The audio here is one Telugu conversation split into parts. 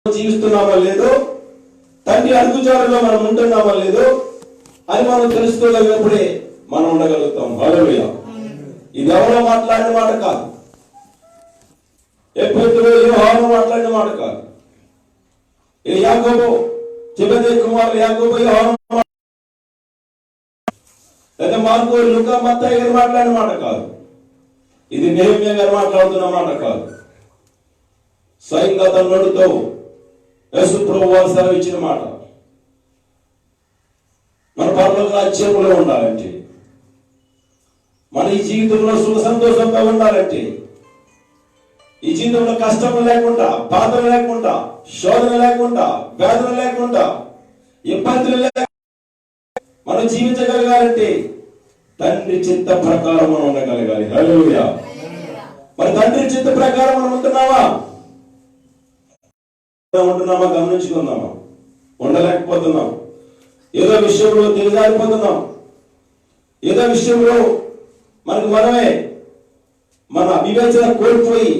జీవిస్తున్నామా లేదో, తండ్రి అడుగుజాడలో మనం ఉంటున్నామా లేదో అని మనం తెలుసుకోగలిగినప్పుడే మనం ఉండగలుగుతాం. హల్లెలూయా. ఇది ఎవరో మాట్లాడిన మాట కాదు, ఎప్పుడు యోహాను మాట్లాడిన మాట కాదు, ఇది యాకోబు జెబెదయి కుమారులు యాకోబు యోహాను లేదా మార్కు లూకా మత్తయి గారు మాట్లాడిన మాట కాదు, ఇది నెహెమ్యా గారు మాట్లాడుతున్న మాట కాదు. స్వయంగా తన నోటితో యేసు ప్రభువు వారు సెలవు ఇచ్చిన మాట. మన పరలోక రాజ్యంలో ఉండాలంటే, మన ఈ జీవితంలో సుఖ సంతోషంగా ఉండాలంటే, ఈ జీవితంలో కష్టం లేకుండా, బాధలు లేకుండా, శోధన లేకుండా, వేదన లేకుండా, ఇబ్బందులు లేకుండా మనం జీవించగలగాలంటే తండ్రి చిత్త ప్రకారం మనం ఉండగలగాలి. హల్లెలూయా. మరి తండ్రి చిత్త ప్రకారం మనం ఉంటున్నామా గమనించుకుందామా? ఉండలేకపోతున్నాం. ఏదో విషయంలో దిగజారిపోతున్నాం, ఏదో విషయంలో మనకు మనమే మన వివేచన కోల్పోయి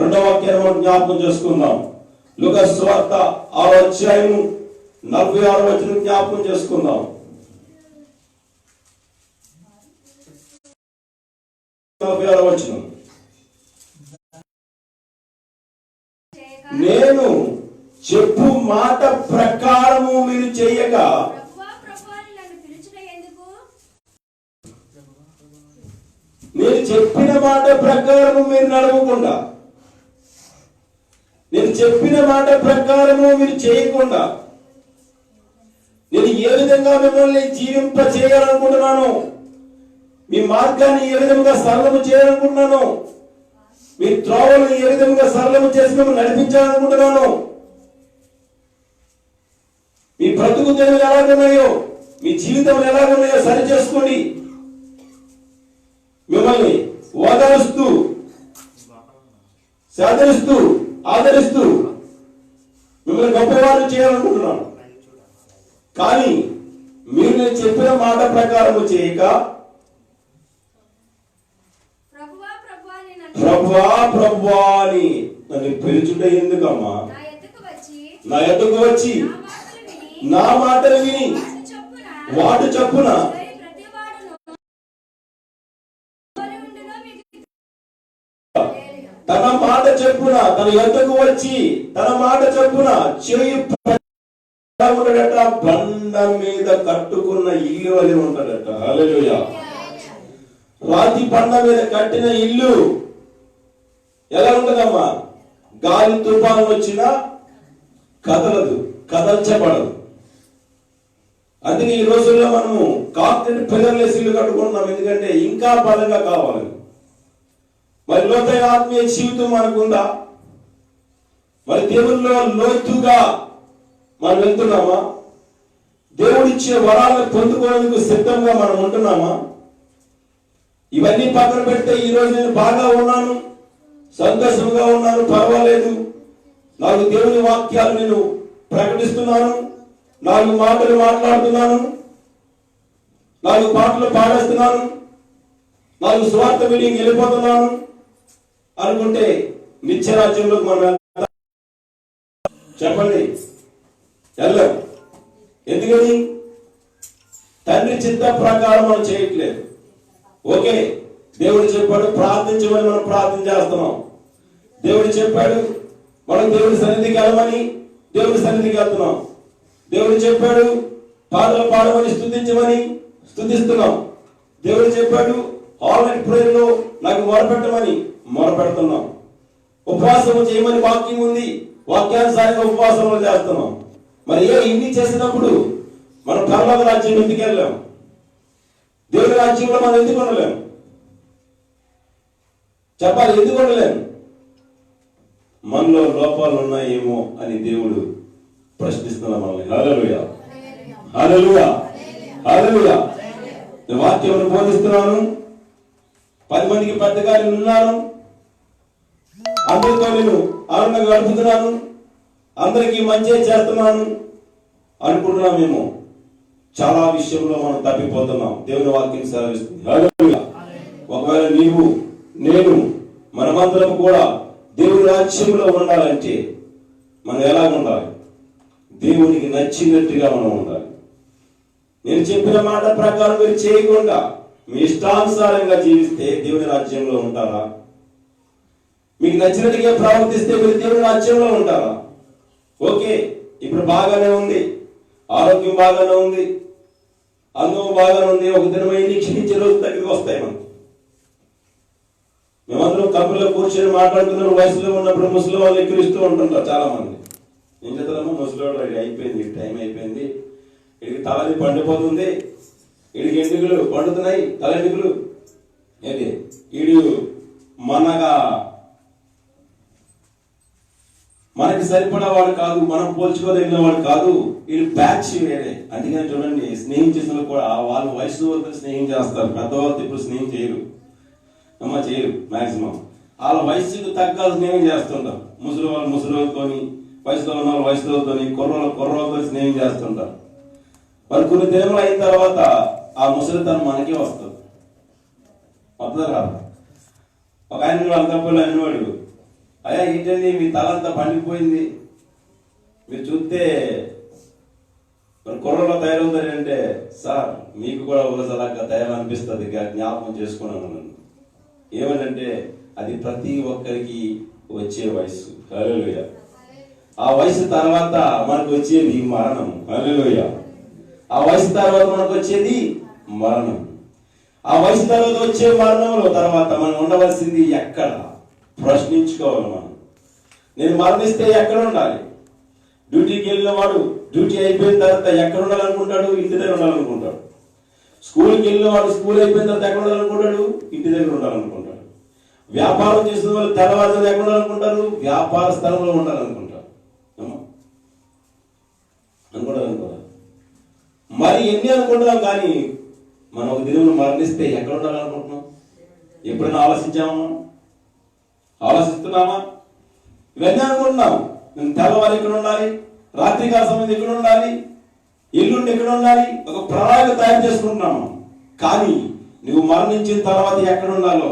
రెండవ వాక్యాన్ని జ్ఞాపకం చేసుకుందాం. లూకా సువార్త 6వ అధ్యాయం 46వ వచనం జ్ఞాపకం చేసుకుందాం. 46వ వచనం, నేను చెప్పు మాట ప్రకారము మీరు చేయక నేను చెప్పిన మాట ప్రకారము మీరు నడవకుండా, నేను చెప్పిన మాట ప్రకారము మీరు చేయకుండా, నేను ఏ విధంగా మిమ్మల్ని జీవింప చేయాలనుకుంటున్నాను, మీ మార్గాన్ని ఏ విధంగా సరళము చేయాలనుకుంటున్నాను, మీ త్రోవలను ఏ విధంగా సరళము చేసి మిమ్మల్ని నడిపించాలనుకుంటున్నాను, మీ బ్రతుకు తెరువులు ఎలాగున్నాయో, మీ జీవితంలో ఎలాగున్నాయో సరి చేసుకోండి. మిమ్మల్ని ఓదారుస్తూ, సాదరిస్తూ, ఆదరిస్తూ మిమ్మల్ని గొప్పవారు చేయాలనుకుంటున్నాను. కానీ మీరు నేను చెప్పిన మాట ప్రకారము చేయక ప్రభువా ప్రభువా అని నన్ను పిలుచుట ఎందుకమ్మా? నా ఎద్దకు వచ్చి నా మాటలు విని వాడు చప్పున తన మాట చెప్పున, తన ఎద్దకు వచ్చి తన మాట చెప్పున చేయి ఉంటాడట, బండ మీద కట్టుకున్న ఇల్లు అని ఉంటాడట. హల్లెలూయా. రాతి బండ మీద కట్టిన ఇల్లు ఎలా ఉంటదమ్మా? గాలి తుఫాను వచ్చినా కదలదు, కదల్చబడదు. అందుకే ఈ రోజుల్లో మనము కాంక్రీట్ పిల్లర్లేసి ఇల్లు కట్టుకుంటున్నాం, ఎందుకంటే ఇంకా బలంగా కావాలి. మరి లోతైన ఆత్మీయ జీవితం మనకుందా? మరి దేవుల్లో లోతుగా మనం వెళ్తున్నామా? దేవుడిచ్చే వరాలను పొందుకోవడానికి సిద్ధంగా మనం ఉంటున్నామా? ఇవన్నీ పక్కన పెడితే ఈ రోజు నేను బాగా ఉన్నాను, సంతోషంగా ఉన్నాను, పర్వాలేదు, నాకు దేవుని వాక్యాలు నేను ప్రకటిస్తున్నాను, 4 మాటలు మాట్లాడుతున్నాను, 4 పాటలు పాడేస్తున్నాను, 4 స్వార్థ మీటింగ్ వెళ్ళిపోతున్నాను అనుకుంటే నిత్యరాజ్యంలోకి మనం చెప్పండి వెళ్ళం. ఎందుకని? తండ్రి చిత్త ప్రకారం మనం చేయట్లేదు. ఓకే, దేవుడు చెప్పాడు ప్రార్థించమని మనం ప్రార్థన చేస్తున్నాం, దేవుడు చెప్పాడు మనం దేవుడి సన్నిధికి వెళ్ళమని దేవుడి సన్నిధికి వెళ్తున్నాం, దేవుడు చెప్పాడు పాటలు పాడమని స్తుతించమని స్తుతిస్తున్నాం, దేవుడు చెప్పాడు ఆల్రెడీ ప్రేయర్ లో నాకు మొరపెట్టమని మొరపెడుతున్నాం, ఉపవాసం చేయమని వాక్యం ఉంది, వాక్యానుసారంగా ఉపవాసంలో చేస్తున్నాం. మరి ఇన్ని చేసినప్పుడు మనం పరలోక రాజ్యం ఎందుకు వెళ్ళాం? దేవుడి రాజ్యంలో మనం ఎందుకు ఉండలేం? చెప్పాలి, ఎందుకు ఉండలేం? మనలో లోపాలు ఉన్నాయేమో అని దేవుడు ప్రశ్నిస్తున్నాం మనల్ని. హల్లెలూయా, హల్లెలూయా, హల్లెలూయా. వాక్యం బోధిస్తున్నాను, 10 మందికి పెద్దగా నేను ఉన్నాను, అందరితో నేను ఆనందంగా గడుపుతున్నాను, అందరికీ మంచి చేస్తున్నాను అనుకుంటున్నామేమో. చాలా విషయంలో మనం తప్పిపోతున్నాం. దేవుని వాక్యం సెలవిస్తుంది. హల్లెలూయా. ఒకవేళ నీవు నేను మనమందరం కూడా దేవుని రాజ్యంలో ఉండాలంటే మనం ఎలా ఉండాలి? దేవునికి నచ్చినట్టుగా మనం ఉండాలి. నేను చెప్పిన మాట ప్రకారం మీరు చేయకుండా మీ ఇష్టానుసారంగా జీవిస్తే దేవుని రాజ్యంలో ఉంటారా? మీకు నచ్చినట్టుగా ప్రవర్తిస్తే మీరు దేవుని రాజ్యంలో ఉంటారా? ఓకే, ఇప్పుడు బాగానే ఉంది, ఆరోగ్యం బాగానే ఉంది, అనుభవం బాగానే ఉంది. ఒక దినమైంది క్షీణించే రోజు దగ్గరికి వస్తాయి మనకి. మేమందరం కంపెనీలో కూర్చొని మాట్లాడుతున్న వయసులో ఉన్నప్పుడు ముసలి వాళ్ళు ఎక్కిరిస్తూ ఉంటుంటారు చాలా మంది. ఏం చేద్దామో ముసలివాడు రెడీ అయిపోయింది, టైం అయిపోయింది, వీడికి తలని పండిపోతుంది, వీడికి ఎండుకలు పండుతున్నాయి, తలెండుకలు ఏంటి, వీడు మనకి సరిపడా వాడు కాదు, మనం పోల్చుకోదగిన వాడు కాదు, వీడు బ్యాచ్ వేరే. అందుకని చూడండి, స్నేహం చేసిన కూడా వాళ్ళు వయసు వరకు స్నేహం చేస్తారు, పెద్దవాళ్ళతో ఇప్పుడు స్నేహం చేయరు, చేయరు మాక్సిమం. వాళ్ళ వయసుకు తగ్గ స్నేహం చేస్తుంటారు. ముసలి వాళ్ళు ముసలితోని, వయసులో ఉన్న వాళ్ళు వయసులతోని, కుర్రలతో స్నేహం చేస్తుంటారు. మరి కొన్ని దినములు అయిన తర్వాత ఆ ముసలితనం మనకే వస్తుంది. వస్తుందా రాదు? ఒక ఆయన అంతప్పుడు అనేవాడు, అయ్యా ఏంటండి మీ తలంతా పండిపోయింది, మీరు చూస్తే మరి కుర్రలో తయారవుతారు అంటే, సార్ మీకు కూడా ఒకసారి తయారనిపిస్తుంది, జ్ఞాపకం చేసుకున్నాను నన్ను. ఏమనంటే అది ప్రతి ఒక్కరికి వచ్చే వయసు. హల్లెలూయా. ఆ వయసు తర్వాత మనకు వచ్చేది మరణం. హల్లెలూయా. ఆ వయసు తర్వాత మనకు వచ్చేది మరణం. ఆ వయసు తర్వాత వచ్చే మరణంలో తర్వాత మనం ఉండవలసింది ఎక్కడ? ప్రశ్నించుకోవాలి మనం. నేను మరణిస్తే ఎక్కడ ఉండాలి? డ్యూటీకి వెళ్ళిన వాడు డ్యూటీ అయిపోయిన తర్వాత ఎక్కడ ఉండాలనుకుంటాడు? ఇంటి దగ్గర ఉండాలనుకుంటాడు. స్కూల్కి వెళ్ళిన వాడు స్కూల్ అయిపోయిన తర్వాత ఎక్కడ ఉండాలనుకుంటాడు? ఇంటి దగ్గర ఉండాలనుకుంటాడు. వ్యాపారం చేసిన వాళ్ళు తెల్లవారు ఎక్కడ ఉండాలనుకుంటారు? వ్యాపార స్థలంలో ఉండాలనుకుంటారు. అనుకుంటారు. మరి ఎన్ని అనుకుంటున్నాం, కానీ మనం ఒక దినం మరణిస్తే ఎక్కడ ఉండాలనుకుంటున్నాం? ఎప్పుడైనా ఆలోచించామా? ఆలోచిస్తున్నామా? ఇవన్నీ అనుకుంటున్నాం. నేను తెల్లవారు ఎక్కడ ఉండాలి, రాత్రికాల సమయం ఎక్కడ ఉండాలి, ఎల్లుండి ఎక్కడ ఉండాలి, ఒక ప్రణాళిక తయారు చేసుకుంటున్నాము. కానీ నువ్వు మరణించిన తర్వాత ఎక్కడ ఉండాలో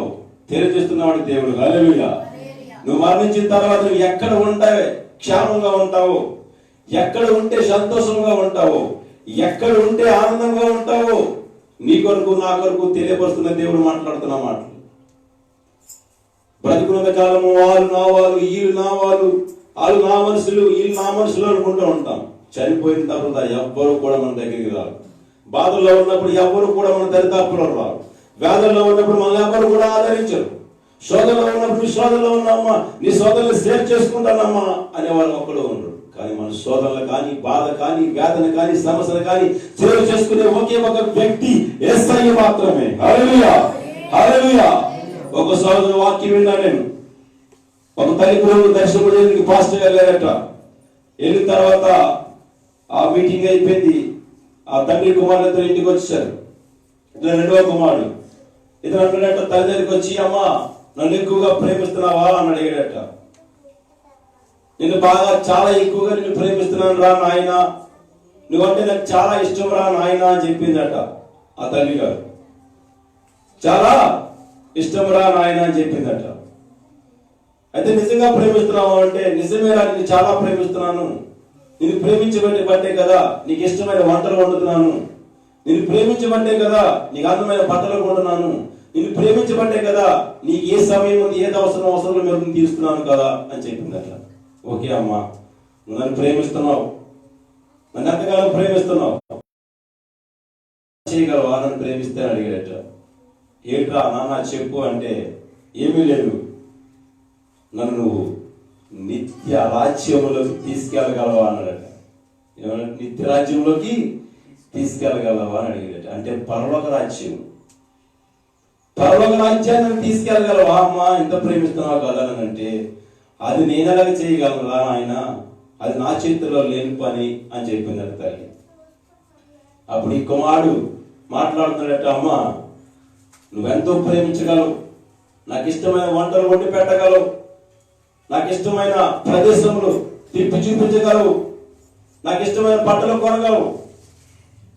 తెలియజేస్తున్నవాడు దేవుడు. హల్లెలూయా. నువ్వు మరణించిన తర్వాత నువ్వు ఎక్కడ ఉంటావే క్షేమంగా ఉంటావో, ఎక్కడ ఉంటే సంతోషంగా ఉంటావో, ఎక్కడ ఉంటే ఆనందంగా ఉంటావో, నీ కొరకు నా కొరకు తెలియపరుస్తున్న దేవుడు మాట్లాడుతున్న మాటలు. బ్రతికున్న కాలము వాళ్ళు నా వాళ్ళు, వీళ్ళు నా వాళ్ళు, వాళ్ళు నా మనుషులు, వీళ్ళు నా మనుషులు అనుకుంటూ ఉంటాం. చనిపోయిన తర్వాత ఎవ్వరు కూడా మన దగ్గరికి రారు. బాధల్లో ఉన్నప్పుడు ఎవరు కూడా మన దరిదాపులో రారు. వ్యాధుల్లో ఉన్నప్పుడు మన ఎవరు కూడా ఆదరించరు. శోధనలో ఉన్నప్పుడు నీ శోధనలో ఉన్నామా, నీ శోధనలు షేర్ చేసుకుంటానమ్మా అనేవాళ్ళు ఒక్కడు ఉండరు. కానీ మన శోధనలు కానీ, బాధ కానీ, వేదన కానీ, సమస్యలు కానీ సేవ చేసుకునే ఒకే ఒక వ్యక్తి యేసయ్య మాత్రమే. హల్లెలూయా. హల్లెలూయా. ఒక సోదరు వాక్యం విన్నా నేను. ఒక తల్లి కొడుకు దర్శనం చేయడానికి పాస్టర్ వెళ్ళారట. వెళ్ళిన తర్వాత ఆ మీటింగ్ అయిపోయింది. ఆ తండ్రి కుమారులతో ఇంటికి వచ్చారు. ఇతను రెండవ కుమారుడు. ఇతను అన్నాడట తల్లి దగ్గరికి వచ్చి, అమ్మా నన్ను ఎక్కువగా ప్రేమిస్తున్నావా అని అడిగాడట. నేను బాగా చాలా ఎక్కువగా నిన్ను ప్రేమిస్తున్నాను రా నాయన, నువ్వంటే నాకు చాలా ఇష్టం రా నాయన అని చెప్పిందట ఆ తల్లి గారు. చాలా ఇష్టం రా నాయన అని చెప్పిందట. అయితే నిజంగా ప్రేమిస్తున్నావు అంటే, నిజమేరా నిన్ను చాలా ప్రేమిస్తున్నాను, నిన్ను ప్రేమించబట్టే కదా నీకు ఇష్టమైన వంటలు వండుతున్నాను, నిన్ను ప్రేమించబట్టే కదా నీకు అందమైన బట్టలు కొంటున్నాను, నిన్ను ప్రేమించబట్టే కదా నీకు ఏ సమయం ఉంది, ఏది అవసరం మేము తీరుస్తున్నాను కదా అని చెప్పిందట. ఓకే అమ్మా, నువ్వు నన్ను ప్రేమిస్తున్నావు, నన్ను ఎంతకాలం ప్రేమిస్తున్నావు, చేయగలవా నన్ను ప్రేమిస్తే అని అడిగాడట. ఏంట్రా నాన్న చెప్పు అంటే, ఏమీ లేదు, నన్ను నువ్వు నిత్య రాజ్యంలోకి తీసుకెళ్ళగలవా అన్నాడట. ఏమన్నా నిత్య రాజ్యంలోకి తీసుకెళ్ళగలవా అని అడిగాడట. అంటే పరలోక రాజ్యం, పరలోక రాజ్యాన్ని తీసుకెళ్ళగలవా అమ్మా, ఎంత ప్రేమిస్తున్నావు కదా అని అంటే, అది నేను ఎలాగ చేయగలరా ఆయన, అది నా చేతిలో లేని పని అని చెప్పిందట తల్లి. అప్పుడు ఈ కుమారుడు మాట్లాడుతున్నాడట, అమ్మా నువ్వెంతో ప్రేమించగలవు, నాకు ఇష్టమైన వంటలు వండి పెట్టగలవు, నాకు ఇష్టమైన ప్రదేశములు తిప్పి చూపించగలవు, నాకు ఇష్టమైన బట్టలు కొనగలవు,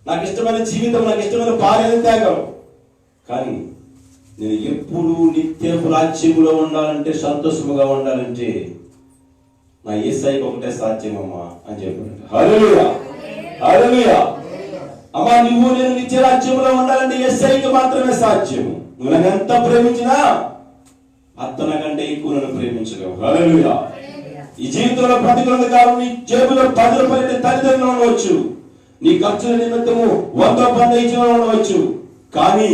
నాకు ఇష్టమైన జీవితం, నాకు ఇష్టమైన భార్యను తేగలవు, కానీ నేను ఎప్పుడు నిత్యపు రాజ్యములో ఉండాలంటే, సంతోషముగా ఉండాలంటే నా యేసయ్యకి ఒకటే సాధ్యమమ్మా అని చెప్పాడు. హల్లెలూయా, హల్లెలూయా. అమ్మా, నువ్వు నేను నిత్య రాజ్యంలో ఉండాలంటే యేసయ్యకి మాత్రమే సాధ్యము. నువ్వు నన్ను ఎంత ప్రేమించినా అతన కంటే ఎక్కువ నన్ను ప్రేమించలేవు. హల్లెలూయా. ఈ జీవితంలో ప్రతికూలత కాలం నీ జేబులో 10 రూపాయలు తల్లిదండ్రులు ఉండవచ్చు, నీ ఖర్చుల నిమిత్తము 100 ఇచ్చిన ఉండవచ్చు, కానీ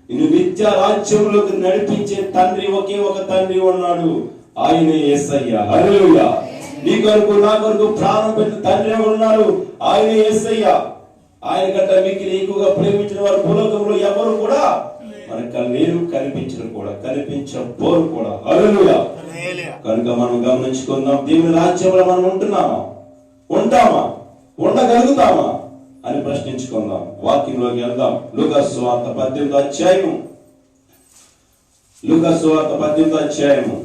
నిన్ను నిత్య రాజ్యంలోకి నడిపించే తండ్రి, ఒకే ఒక తండ్రి ఉన్నాడు, ఆయనే యేసయ్య. హల్లెలూయా. నీ కొరకు నా కొరకు ప్రాణం పెట్టిన తండ్రి ఉన్నారు, ఆయనే యేసయ్య. ఆయన కంటే మీకు ఎక్కువగా ప్రేమించిన వారు భూలోకంలో ఎవరు కూడా మనకు లేరు, కనిపించబోరు కూడా. హల్లెలూయా. కనుక మనం గమనించుకుందాం, దేవుని రాజ్యంలో మనం ఉంటామా, ఉండగలుగుతామా అని ప్రశ్నించుకుందాం. వాక్యంలోకి వెళ్దాం. లూకాసు సువార్త 18వ అధ్యాయము, లూకాసు సువార్త 18వ అధ్యాయము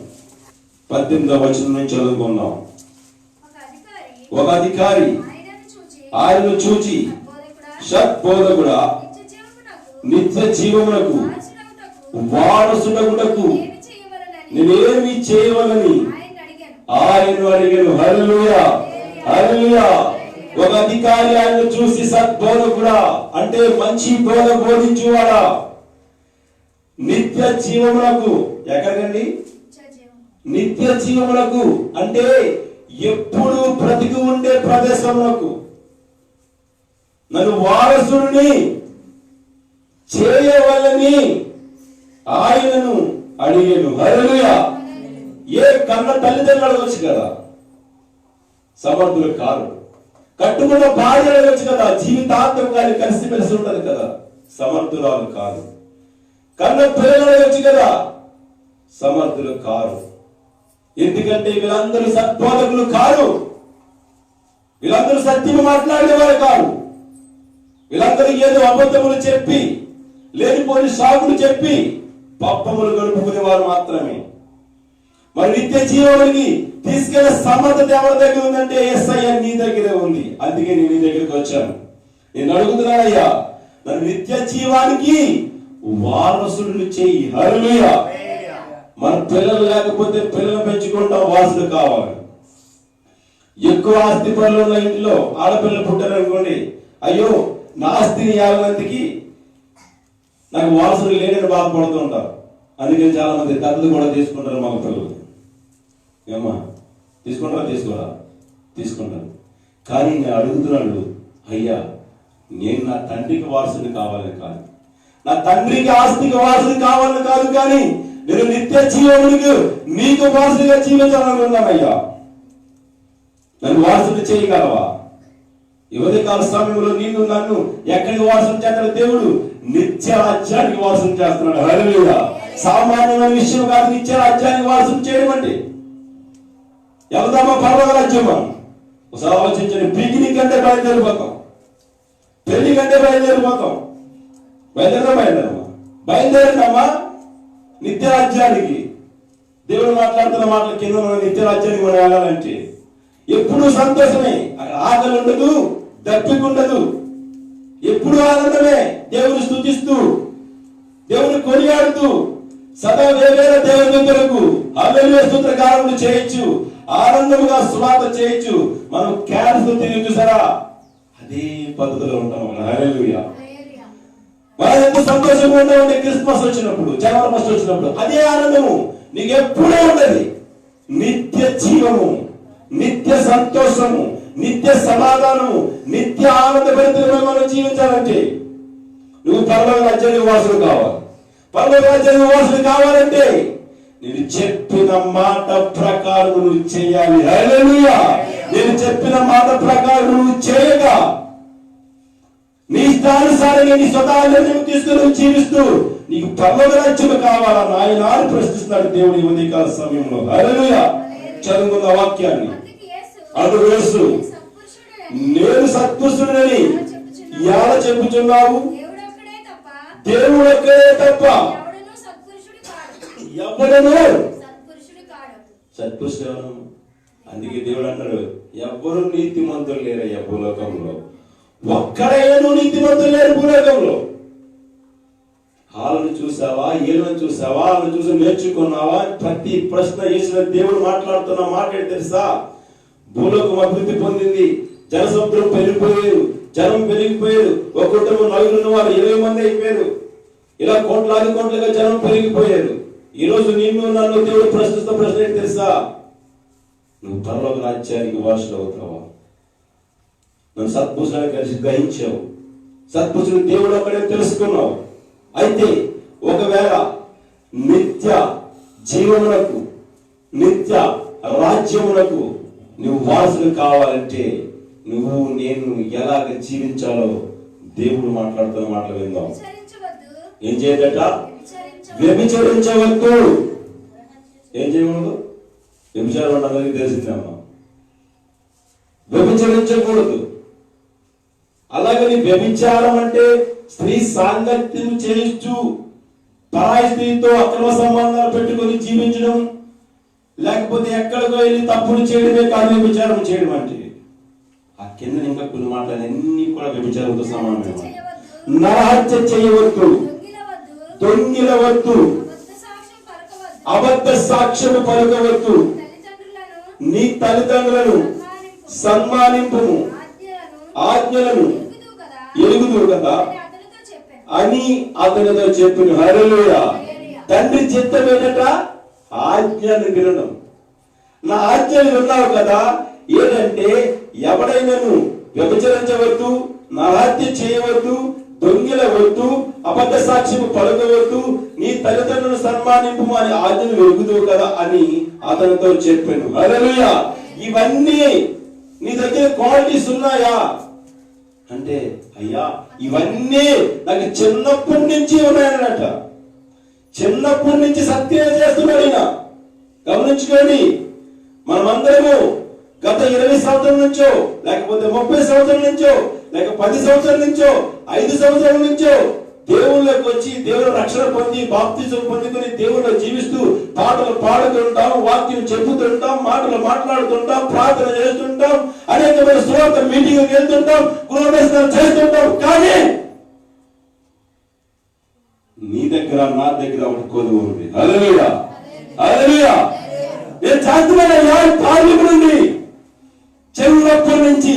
18వ వచనం నుంచి చదువుకుందాం. ఒక అధికారి ఆయనను చూచి, సద్బోధకుడా, నిత్య జీవమునకు వారసుడగుటకు నేనేమి చేయవలని ఆయనను అడిగాను. హల్లెలూయా, హల్లెలూయా. ఒక అధికారి ఆయనను చూసి, సద్బోధకుడా అంటే మంచి బోధ బోధించువాడా, నిత్య జీవమునకు, ఎక్కడికండి? నిత్య జీవమునకు అంటే ఎప్పుడు బ్రతికి ఉండే ప్రదేశమునకు నన్ను వారసుడిని చేయవలని ఆయనను అడిగాను. హల్లెలూయా. ఏ కన్న తల్లిదండ్రులు అడగొచ్చు కదా, సమర్థులు కాదు. కట్టుకున్న భార్య అడగొచ్చు కదా, జీవితాంతం కానీ కలిసిమెలిసి ఉంటది కదా, సమర్థురాలు కాదు. కన్న పిల్లలు అడగొచ్చు కదా, సమర్థులు కాదు. ఎందుకంటే వీళ్ళందరూ సద్బోధకులు కాదు, వీళ్ళందరూ సత్యము మాట్లాడేవారు కాదు, వీళ్ళందరూ ఏదో అబద్ధములు చెప్పి, లేనిపోని సాగులు చెప్పి పప్పములు గడుపుకునేవారు మాత్రమే. మరి నిత్య జీవానికి తీసుకెళ్లే సమర్థత ఎవరి దగ్గర ఉందంటే యేసయ్య నీ దగ్గరే ఉంది. అందుకే నేను నీ దగ్గరికి వచ్చాను. నేను అడుగుతున్నానయ్యా, నన్ను నిత్య జీవానికి వారసుడు చెయ్యి. హల్లెలూయా. మన పిల్లలు లేకపోతే పిల్లలు పెంచుకుంటాం, వారసుడు కావాలి. ఎక్కువ ఆస్తి పనులు ఉన్న ఇంట్లో ఆడపిల్లలు పుట్టారనుకోండి, అయ్యో నా ఆస్తిని 50 మందికి నాకు వారసుడు లేడని బాధపడుతూ ఉంటారు. అందుకని చాలా మంది దత్తత కూడా తీసుకుంటారు. మగ పిల్లలు ఏమ్మా తీసుకుంటారా? తీసుకుంటారు. కానీ నేను అడుగుతున్నాడు, అయ్యా నేను నా తండ్రికి వారసుని కావాలని కాదు, నా తండ్రికి ఆస్తికి వారసుని కావాలని కాదు, కానీ నేను నిత్య జీవమునికి నీకు వారసుగా జీవించాలనుకున్నానయ్యా. నన్ను వారసుని చేయగలవా? యువతి కాల సమయంలో నిన్ను నన్ను ఎక్కడికి వారసుని చేస్తాడు? దేవుడు నిత్య రాజ్యానికి వారసుని చేస్తున్నాడు. హల్లెలూయా. సామాన్యమైన విషయం కాదు నిత్య రాజ్యానికి వారసుని చేయడం అంటే. వెళ్దామా పర్వత రాజ్యమా? ఒకసారి ఆలోచించండి. పిక్నిక్ అంటే బయలుదేరిపోతాం, పెళ్లి కంటే బయలుదేరిపోతాం. బయలుదేరినామా నిత్య రాజ్యానికి. దేవుడు మాట్లాడుతున్న మాటల కింద మనం నిత్య రాజ్యానికి మనం వెళ్ళాలంటే ఎప్పుడు సంతోషమే, అక్కడ ఆకలి ఉండదు, దప్పిక ఉండదు, ఎప్పుడు ఆనందమే. దేవుని స్తుతిస్తూ, దేవుని కొనియాడుతూ, సదా వేవేల దేవుని దగ్గరకు హల్లెలూయా స్తుతిగానములు చేయొచ్చు, ఆనందముగా సువార్త చేయొచ్చు. మనం క్యాన్సర్ తిరిగి చూసారా, అదే పద్ధతిలో ఉంటాం. హల్లెలూయా. మనం ఎంత సంతోషంగా ఉంటామంటే క్రిస్మస్ వచ్చినప్పుడు, జనవరి ఫస్ట్ వచ్చినప్పుడు అదే ఆనందము నీకు ఎప్పుడూ ఉండదు. నిత్య జీవము, నిత్య సంతోషము, నిత్య సమాధానము, నిత్య ఆనందభరితంగా మనం జీవించాలంటే నువ్వు పరలోక రాజ్యానికి వారసుడు కావాలి. పరలోక రాజ్యానికి వారసుడు కావాలంటే నేను చెప్పిన మాట ప్రకారం నువ్వు చేయాలి. హల్లెలూయా. నేను చెప్పిన మాట ప్రకారం నువ్వు చేయగా నీ ఇష్టానుసారంగా నీ స్వతహాన్ని తీసుకుని జీవిస్తూ నీకు పరలోక రాజ్యం కావాలా నాయనా అని ప్రశ్నిస్తున్నాడు దేవుడు ఈ ఉదయకాల సమయంలో. హల్లెలూయా. చదువుకున్న వాక్యాన్ని అందుకు యేసు, నేను సత్పురుషుడని ఎలా చెప్పుచున్నావు? దేవుడు ఒక్కడే తప్ప ఎవడను సత్పురుషుడు. అందుకే దేవుడు అంటాడు, ఎవ్వరు నీతిమంతులు లేరయ్యా భూలోకంలో, ఒక్కడైనా నీతిమంతులు లేరు భూలోకంలో. వాళ్ళని చూసావా, వీళ్ళని చూసావా, వాళ్ళని చూసి నేర్చుకున్నావా? ప్రతి ప్రశ్న వేసిన దేవుడు మాట్లాడుతున్న మాట ఏంటి తెలుసా? భూలోకం అభివృద్ధి పొందింది, జనసముద్రం పెరిగిపోయారు, జనం పెరిగిపోయారు. ఒక కుటుంబం నలుగురు వారు 20 మంది అయిపోయారు. ఇలా కోట్లాదిగా జనం పెరిగిపోయారు. ఈ రోజు నిన్ను నన్ను దేవుడు ప్రశ్నిస్తున్న ప్రశ్న ఏంటి తెలుసా? నువ్వు పరలోక రాజ్యానికి వారసుడు అవుతావా? నన్ను సత్పురుషులను కలిసి గ్రహించావు, సత్పురుషుడు దేవుడు అక్కడే తెలుసుకున్నావు. అయితే ఒకవేళ నిత్య జీవమునకు, నిత్య రాజ్యమునకు నువ్వు వారసుడు కావాలంటే నువ్వు నేను ఎలాగ జీవించాలో దేవుడు మాట్లాడుతున్న మాటలు విందాం. ఏం చేయదట? వ్యభిచరించవద్దు. ఏం చేయకూడదు? వ్యభిచారం అందరికీ తెలిసిందమ్మా. వ్యభిచరించకూడదు. అలాగని వ్యభిచారం అంటే స్త్రీ సాంగత్యం చేయించు పరాయి స్త్రీతో అక్రమ సంబంధాలు పెట్టుకొని జీవించడం, లేకపోతే ఎక్కడికో వెళ్ళి తప్పులు చేయడమే కాదు వ్యభిచారం చేయడం అంటే. ఆ కింద ఇంకా కొన్ని మాటలు అన్ని కూడా వ్యభిచారంతో సమానమే. నరహత్య చేయవద్దు, దొంగిలవద్దు, అబద్ధ సాక్ష్యము పలకవద్దు, నీ తల్లిదండ్రులను సన్మానింపుము, ఆజ్ఞలను ఎరుగుదు కదా అని అతనితో చెప్పిన. హల్లెలూయా. తండ్రి చిత్తం ఏంటట? ఆజ్ఞను వినడం. నా ఆజ్ఞలు విన్నావు కదా. ఏంటంటే ఎవడైనాను వ్యభిచరించవద్దు, నరహత్య చేయవద్దు, దొంగిలవద్దు, అబద్ధ సాక్ష్యము పలకవద్దు, నీ తల్లిదండ్రులను సన్మానింపు అని ఆజ్ఞను వెలుగుదు కదా అని అతనితో చెప్పాను. హల్లెలూయా. ఇవన్నీ నీ దగ్గర క్వాలిటీస్ ఉన్నాయా అంటే, అయ్యా ఇవన్నీ నాకు చిన్నప్పటి నుంచి ఉన్నాయన్నట. చిన్నప్పటి నుంచి సత్యం చేస్తున్నాడు ఈయన. గమనించుకోండి, మనమందరము గత 20 సంవత్సరాల నుంచో, లేకపోతే 30 సంవత్సరాల నుంచో, లేక 10 సంవత్సరాల నుంచో, 5 సంవత్సరాల నుంచో దేవుళ్ళకి వచ్చి దేవుడు రక్షణ పొంది బాప్తిజం పొందుకొని దేవుళ్ళు జీవిస్తూ పాటలు పాడుతుంటాం, వాక్యం చెబుతుంటాం, మాటలు మాట్లాడుతుంటాం, ప్రార్థన చేస్తుంటాం, అనేకమైన సువార్త మీటింగ్ వెళ్తుంటాం, గృహదర్శనం చేస్తుంటాం. కానీ నీ దగ్గర నా దగ్గర ఒకటి కొలువు ఉంది. హల్లెలూయా, హల్లెలూయా. నేను చేస్తున్నానయ్యా కార్మికుడు నుండి చిన్నప్పటి నుంచి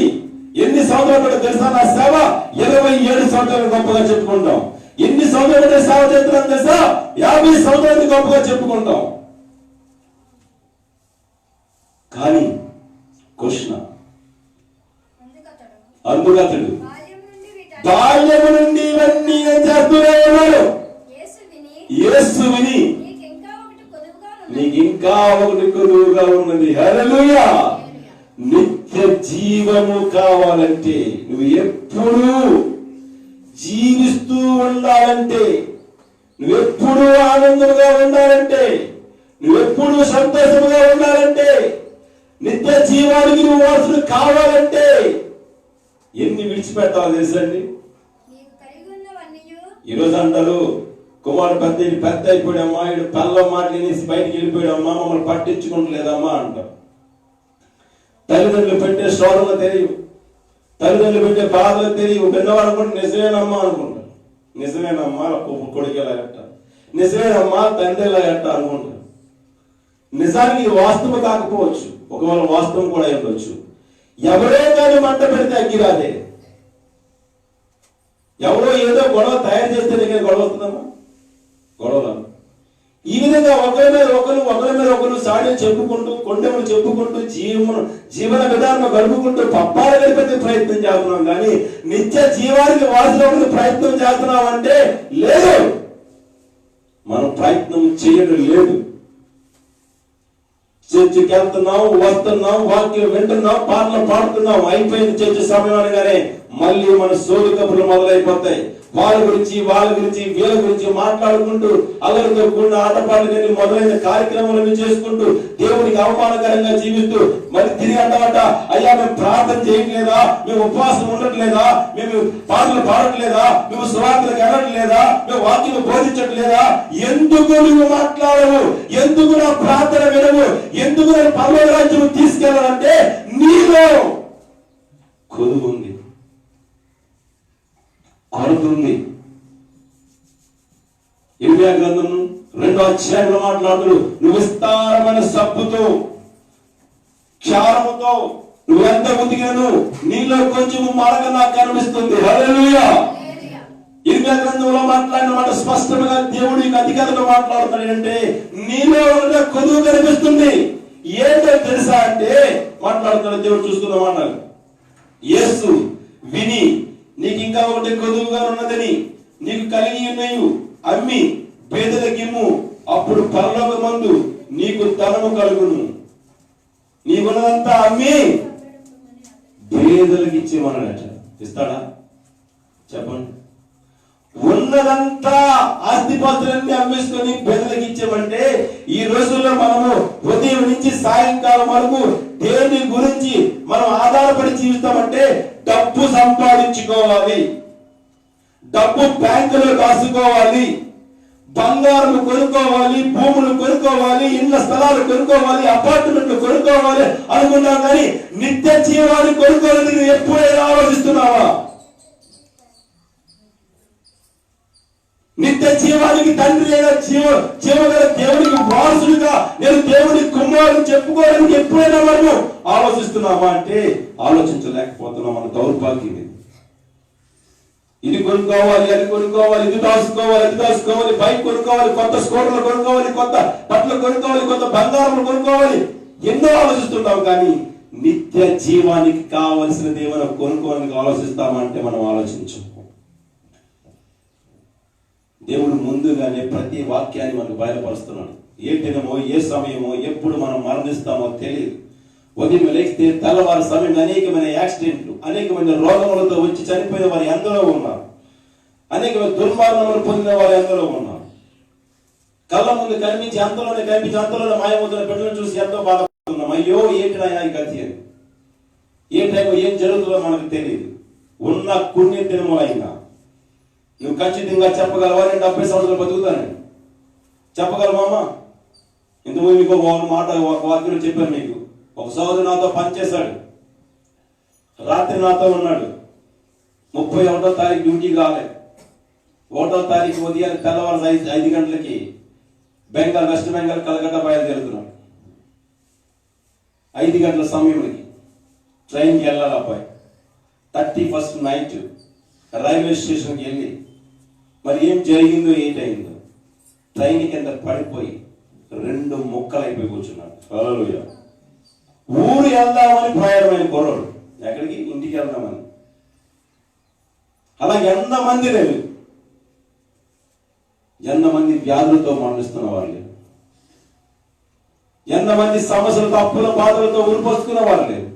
ఎన్ని సంవత్సరాలు తెలుసా నా సేవ? 27 సంవత్సరాలు గొప్పగా చెప్పుకుంటాం. ఎన్ని సంవత్సరాలు సేవ చేస్తున్నాం తెలుసా? 50 సంవత్సరాలు గొప్పగా చెప్పుకుంటాం. కానీ క్వశ్చన్, అందుకతడు బాల్యము నుండి ఇవన్నీ చేస్తూనే ఉన్నాడు. యేసు విని నీకు ఇంకా ఒకటి కొదువుగా ఉన్నది. హల్లెలూయా. నిత్య జీవము కావాలంటే, నువ్వు ఎప్పుడు జీవిస్తూ ఉండాలంటే, నువ్వెప్పుడు ఆనందంగా ఉండాలంటే, నువ్వెప్పుడు సంతోషంగా ఉండాలంటే, నిత్య జీవానికి నువ్వు వారసుడు కావాలంటే ఎన్ని విడిచిపెట్టాలి తెలుసండి? ఈరోజు అంటారు కుమారుడు పెద్ద అయిపోయాడమ్మా, ఇడు పల్ల మాటలు అనేసి బయటికి వెళ్ళిపోయాడమ్మా, మమ్మల్ని పట్టించుకుంటలేదమ్మా అంటారు. తల్లిదండ్రులు పెట్టే శోధనలు తెలియవు, తల్లిదండ్రులు పెట్టే బాధలు తెలియవు. పెద్దవాడు అనుకుంటే నిజమేనమ్మా అనుకుంటారు. నిజమేనమ్మా కొడుకు ఎలా కట్టారు, నిజమేనమ్మా తండ్రి ఎలా కట్టారు అనుకుంటారు. నిజానికి ఇది వాస్తవం కాకపోవచ్చు, ఒకవేళ వాస్తవం కూడా ఉండొచ్చు. ఎవరే కానీ మంట పెడితే అగ్గిరాదే. ఎవరో ఏదో గొడవ తయారు చేస్తే దగ్గర గొడవ వస్తుందమ్మా, గొడవలు. ఈ విధంగా ఒకరి మీద ఒకరు సాడీలు చెప్పుకుంటూ, కొండెములు చెప్పుకుంటూ, జీవన విధానం గడుపుకుంటూ పప్పాలు గడిపే ప్రయత్నం చేస్తున్నాం. కానీ నిత్య జీవానికి వారసులకు ప్రయత్నం చేస్తున్నాం అంటే లేదు, మనం ప్రయత్నం చేయడం లేదు. చర్చికి వెళ్తున్నాం, వస్తున్నాం, వాక్యం వింటున్నాం, పాటలు పాడుతున్నాం, అయిపోయింది చర్చి సమయం అనగానే మళ్ళీ మన సోలు కబుర్లు మొదలైపోతాయి. వాళ్ళ గురించి వీళ్ళ గురించి మాట్లాడుకుంటూ అల్లరితో కూడిన ఆటపాటలు మొదలైన కార్యక్రమాలను చేసుకుంటూ దేవునికి అవమానకరంగా జీవిస్తూ మరి తిరిగి అంటామట, అయ్యా మేము ప్రార్థన చేయట్లేదా, మేము ఉపవాసం ఉండట్లేదా, మేము పాటలు పాడట్లేదా, మేము సువార్తలకు వెళ్ళట్లేదా, మేము వాక్యం బోధించట్లేదా? ఎందుకు నువ్వు మాట్లాడవు? ఎందుకు నా ప్రార్థన వినవు? ఎందుకు నేను పరలోక రాజ్యం తీసుకెళ్ళాలంటే నీలో కొలువు ఉంది, కొడుతుంది. ఇర్మియా గ్రంథం 2వ అధ్యాయంలో మాట్లాడుతూ, నువ్వు విస్తారమైన సబ్బుతో క్షారముతో నువ్వు ఎంత ఉతికినను నీలో కొంచెం మరక నాకు కనిపిస్తుంది. హల్లెలూయా. ఇర్మియా గ్రంథంలో మాట్లాడిన మాట స్పష్టంగా దేవుడికి అధికారంగా మాట్లాడుతున్నాడు. అంటే నీలో ఉన్న కొదువు కనిపిస్తుంది. ఏంటో తెలుసా అంటే మాట్లాడుతున్నాడు దేవుడు. చూసుకుందాం. యేసు విని నీకు ఇంకా ఒకటి కొదువుగా ఉన్నదని నీకు కలిగి ఉన్నాయి అమ్మి పేదలకిమ్ము, అప్పుడు పరలోకమందు నీకు ధనము కలుగును. నీకున్నదంతా అమ్మి పేదలకు ఇచ్చేమన్నాడట. ఇస్తాడా? చెప్పండి. ఉన్నదంతా ఆస్తిపాస్తులన్నీ అమ్మేసుకొని పేదలకు ఇచ్చామంటే, ఈ రోజుల్లో మనము ఉదయం నుంచి సాయంకాలం వరకు దేని గురించి మనం ఆధారపడి జీవిస్తామంటే, డబ్బు సంపాదించుకోవాలి, డబ్బు బ్యాంకులో దాచుకోవాలి, బంగారం కొనుక్కోవాలి, భూములు కొనుక్కోవాలి, ఇళ్ల స్థలాలు కొనుక్కోవాలి, అపార్ట్మెంట్లు కొనుక్కోవాలి అనుకున్నాం. కానీ నిత్య జీవాన్ని కొనుక్కోవాలని నువ్వు ఎప్పుడైనా ఆలోచిస్తున్నావా? నిత్య జీవానికి తండ్రి అయిన జీవగల దేవునికి వారసుడిగా నేను దేవుని కుమారుని చెప్పుకోవడానికి ఎప్పుడైనా మనము ఆలోచిస్తున్నామా అంటే ఆలోచించలేకపోతున్నాం. మన దౌర్భాగ్యం. ఇది కొనుక్కోవాలి, అది కొనుక్కోవాలి, ఇది దాచుకోవాలి, అది దాచుకోవాలి, బైక్ కొనుక్కోవాలి, కొత్త స్కూటర్లు కొనుక్కోవాలి, కొత్త బట్టలు కొనుక్కోవాలి, కొత్త బంగారం కొనుక్కోవాలి, ఎన్నో ఆలోచిస్తున్నాం. కానీ నిత్య జీవానికి కావలసినది ఏమైనా కొనుక్కోవాలని ఆలోచిస్తామంటే మనం ఆలోచించం. దేవుడు ముందుగానే ప్రతి వాక్యాన్ని మనకు బయలుపరుస్తున్నాడు. ఏ దినమో, ఏ సమయమో, ఎప్పుడు మనం మరణిస్తామో తెలియదు. ఉదయం లేస్తే తెల్లవారు సమయంలో అనేకమైన యాక్సిడెంట్లు, అనేకమైన రోగములతో వచ్చి చనిపోయిన వారు ఎందరో ఉన్నారు. అనేకమైన దుర్మార్గములు పొందిన వారు ఎందరో ఉన్నారు. కళ్ళ ముందు కనిపించి అంతలోనే మాయమవుతున్న బిడ్డలను చూసి ఎంతో బాధపడుతున్నాం. అయ్యో ఏంటి నాయనా ఈ గతి అని. ఏ టైంలో ఏం జరుగుతుందో మనకు తెలియదు. ఉన్న కొన్ని దినములు అయినా నువ్వు ఖచ్చితంగా చెప్పగలవా? నేను 70 సంవత్సరాలు బతుకుతానని చెప్పగలవా? ఇంతకు మీకు ఒక మాట, ఒక వాక్యం చెప్పాను మీకు. ఒక సోదరుడు నాతో పనిచేశాడు. రాత్రి నాతో ఉన్నాడు. 31వ తారీఖు డ్యూటీ కాలేదు. 1వ తారీఖు ఉదయం తెల్లవారు 5 గంటలకి వెస్ట్ బెంగాల్ కలకత్తా బయలుదేరుతున్నాడు. 5 గంటల సమయంకి ట్రైన్కి వెళ్ళాలి అబ్బాయి. 31st నైట్ రైల్వే స్టేషన్కి వెళ్ళి మరి ఏం జరిగిందో ఏంటయిందో ట్రైన్ కింద పడిపోయి 2 ముక్కలైపోయి కూర్చున్నాడు. హల్లెలూయా. ఊరు వెళ్దామని ప్రయాణమైన కుర్రాడు. ఎక్కడికి? ఇంటికి వెళ్దామని. అలా ఎంతమంది లేరు, ఎంతమంది వ్యాధులతో మరణిస్తున్న వాళ్ళు, ఎంతమంది సమస్యలతో, అప్పుల బాధలతో ఊరిపోసుకున్న వారు లేరు,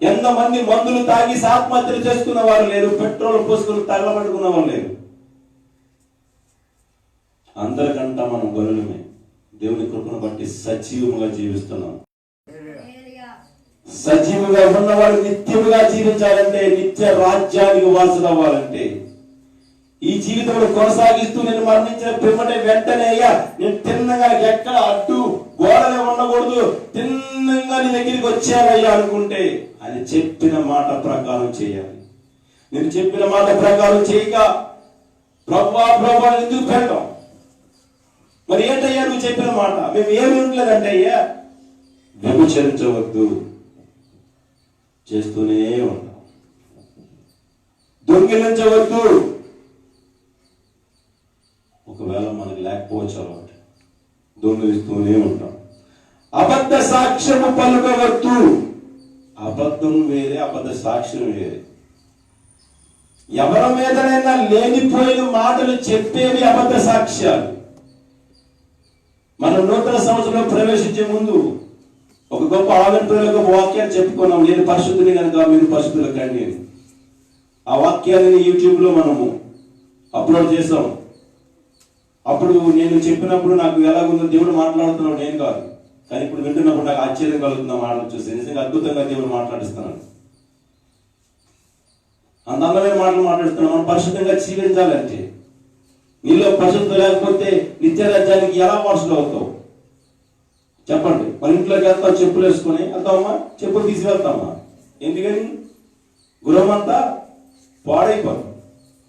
ఎంతమంది మందులు తాగి ఆత్మహత్యలు చేసుకున్న వారు లేరు, పెట్రోల్ పోసుకుని తగలబడుకున్న వారు లేరు. అందరికంటా మనం గొర్రెలమే. దేవుని కృపను బట్టి సజీవంగా జీవిస్తున్నాం. సజీవంగా ఉన్నవాడు నిత్యముగా జీవించాలంటే, నిత్య రాజ్యానికి వారసులు అవ్వాలంటే, ఈ జీవితంలో కొనసాగిస్తూ నేను మరణించిన పిమ్మటే వెంటనే అయ్యా నేను తిన్నగా ఎక్కడ అడ్డు గోడలే ఉండకూడదు, తిన్నంగా నీ దగ్గరికి వచ్చానయ్యా అనుకుంటే ఆయన చెప్పిన మాట ప్రకారం చేయాలి. నేను చెప్పిన మాట ప్రకారం చేయక ప్రభా ఎందుకు పెట్టాం? మరి ఏంటయ్యా నువ్వు చెప్పిన మాట? మేము ఏమి ఉండలేదంటే, అయ్యా వ్యభిచరించవద్దు, చేస్తూనే ఉంటాం. దొంగిలించవద్దు, ఒకవేళ మనకు లేకపోవచ్చు అలవాటు, దొంగిలిస్తూనే ఉంటాం. అబద్ధ సాక్ష్యము పలుకవద్దు. అబద్ధం వేరే, అబద్ధ సాక్ష్యం వేరే. ఎవరి మీదనైనా లేనిపోయిన మాటలు చెప్పేవి అబద్ధ సాక్ష్యాలు. మనం నూతన సంవత్సరంలో ప్రవేశించే ముందు ఒక గొప్ప ఆవిర్భావ వాక్యాన్ని చెప్పుకున్నాం. నేను పరిశుద్ధుని కనుక మీరు పరిశుద్ధులు కండి అని. ఆ వాక్యాన్ని యూట్యూబ్లో మనము అప్లోడ్ చేసాం. అప్పుడు నేను చెప్పినప్పుడు నాకు ఎలాగుందో దేవుడు మాట్లాడుతున్నాడు, నేను కాదు. కానీ ఇప్పుడు వింటున్నప్పుడు నాకు ఆశ్చర్యం కలుగుతున్న మాటలు చూసి నిజంగా అద్భుతంగా దేవుడు మాట్లాడిస్తున్నాడు. అంత అందమైన మాటలు మాట్లాడుతున్నాడు. మనం పరిశుద్ధంగా జీవించాలంటే, నీలో పరిశుద్ధం లేకపోతే నిత్య రాజ్యానికి ఎలా వారసులు అవుతావు? చెప్పండి. మన ఇంట్లోకి వెళ్తాం, చెప్పులు వేసుకొని వెళ్తామా? చెప్పులు తీసి వెళ్తామా? ఎందుకని? గృహం అంతా పాడైపోతుంది,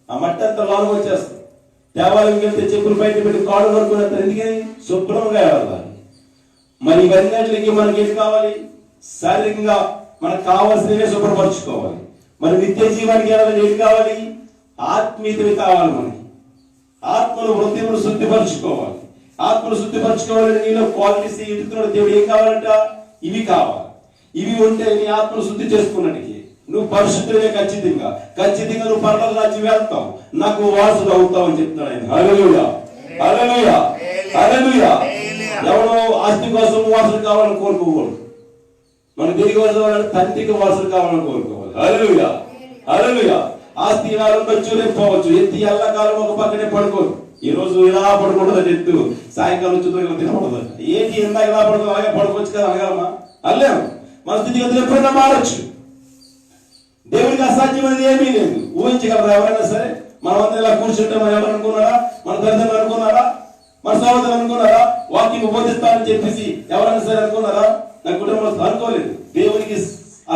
ఆ మట్టి అంతా లోనకు వచ్చేస్తుంది. దేవాలయంకి వెళ్తే చెప్పులు బయట పెట్టి కాళ్ళు వరకు వెళ్తారు. ఎందుకని? శుభ్రంగా వెళ్ళాలి. మరి ఇవన్నిటికి మనకి ఏం కావాలి? శారీరకంగా మనకు కావాల్సినవే శుభ్రపరచుకోవాలి. మరి నిత్య జీవానికి ఏం కావాలి? ఆత్మీయతవి కావాలి. మనకి ఆత్మను హృదయమును శుద్ధిపరచుకోవాలి. ఆత్మను శుద్ధిపరచుకోవాలని నీలో క్వాలిటీస్ ఎదుగుతున్నాడు దేవుడు. ఏం కావాలంట? ఇవి కావాలి. ఇవి ఉంటే నీ ఆత్మను శుద్ధి చేసుకున్నట్టుకి నువ్వు పరిశుద్ధులే. ఖచ్చితంగా నువ్వు పరలోక రాజ్యం వెళ్తావు, నాకు వారసుడు అవుతావు అని చెప్తున్నాడు ఆయన. హల్లెలూయా, హల్లెలూయా, హల్లెలూయా. ఎవరో ఆస్తి కోసం వారసుడు కావాలని కోరుకోకూడదు. మన తిరిగి వారసు తండ్రికి వారసుడు కావాలని కోరుకోవాలి. హల్లెలూయా, హల్లెలూయా. ఆస్తి కాలం వచ్చి పోవచ్చు. ఎత్తి ఎల్లకాలం ఒక పక్కనే పడుకోదు. ఈ రోజు ఇలా పడుకుంటుంది ఎత్తు, సాయంకాలం వచ్చి తినకూడదు. ఏంటి ఎంత ఇలా పడుతుంది? అలాగే పడుకోవచ్చు కదా అనగలమా? అల్లేము. మన స్థితిగతులు ఎప్పుడైనా మారచ్చు. దేవుడికి అసాధ్యమైనది ఏమీ లేదు. ఊహించగలరా ఎవరైనా సరే? మనమంతా ఇలా కూర్చుంటే మనం ఎవరు అనుకున్నారా? మన తల్లిదండ్రులు అనుకున్నారా? మన సహోదరులు అనుకున్నారా? వాక్యం బోధిస్తారని చెప్పేసి ఎవరైనా సరే అనుకున్నారా? నా కుటుంబంలో అనుకోలేదు. దేవునికి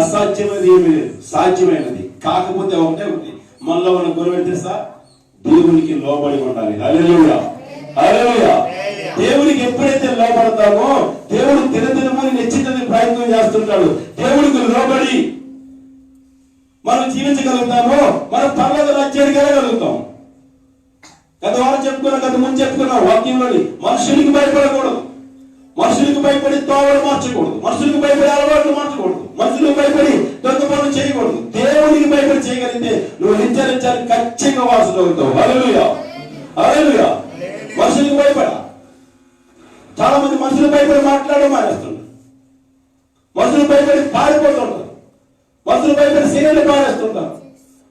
అసాధ్యమైనది ఏమీ లేదు, సాధ్యమైనది. కాకపోతే ఒకటి మనలో ఉన్న గురువు తెలుసా? దేవునికి లోబడి ఉండాలి. హల్లెలూయా, హల్లెలూయా. దేవునికి ఎప్పుడైతే లోబడతామో దేవుడు దినదినము నెచ్చిందని ప్రయత్నం చేస్తుంటాడు. దేవుడికి లోబడి మనం జీవించగలుగుతామో మనం పరలోక రాజ్యానికి వెళ్ళగలుగుతాం. గత ముందు చెప్పుకున్నాం వాక్యంలోని మనుషునికి భయపడకూడదు, మనుషులకు భయపడి తోవలు మార్చకూడదు, మనుషులకు భయపడి అలవాట్లు మార్చకూడదు, మనుషులకు భయపడి దొంగ పనులు చేయకూడదు. దేవునికి భయపడి చేయగలిగితే నువ్వు నిత్యానికి ఖచ్చితంగా వారసుడు అవుతావు. హల్లెలూయా, హల్లెలూయా. మనుషులకు భయపడ. చాలా మంది మనుషులకు భయపడి మాట్లాడడం మానేస్తుంటారు, మనుషులకు భయపడి పారిపోతుంటారు, మనుషులు భయపడి సీరియల్ పారేస్తుంటారు,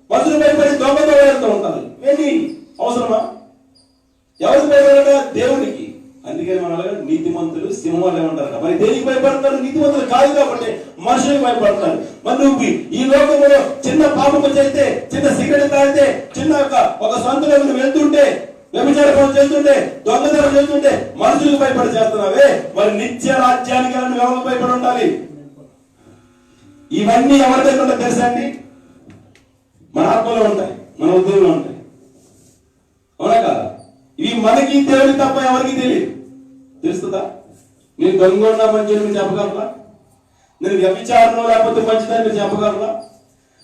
మనుషులు భయపడి దొంగతో వెళ్తూ ఉంటారు. ఇవన్నీ అవసరమా? ఎవరికి భయపడ? దేవునికి. అందుకని మన నీతిమంతులు సింహాలు ఏమంటారు. మరి దేనికి భయపడతారు? నీతిమంతులు కాదు కాబట్టి మనుషులకు భయపడతారు. మరి నువ్వు ఈ లోకంలో చిన్న పాపము చేస్తే, చిన్న సిగరెట్ తాగితే, చిన్న ఒక సొంతలో వెళ్తుంటే, వ్యభిచార పనులు చేస్తుంటే, దొంగతనం చేస్తుంటే మనుషులకు భయపడి చేస్తున్నావే, మరి నిత్య రాజ్యానికి ఎవరికి భయపడి ఉండాలి? ఇవన్నీ ఎవరి దగ్గర ఉంటాయి తెలుసా అండి? మన ఆత్మలో ఉంటాయి, మన ఉద్యోగంలో ఉంటాయి. అవునా కదా? ఇవి మనకి దేవుడి తప్ప ఎవరికి తెలియదు. తెలుస్తుందా? నేను దొంగ మంచిని మీరు చెప్పగలరా? నేను వ్యభిచారంలో లేకపోతే మంచిదని మీరు చెప్పగలరా?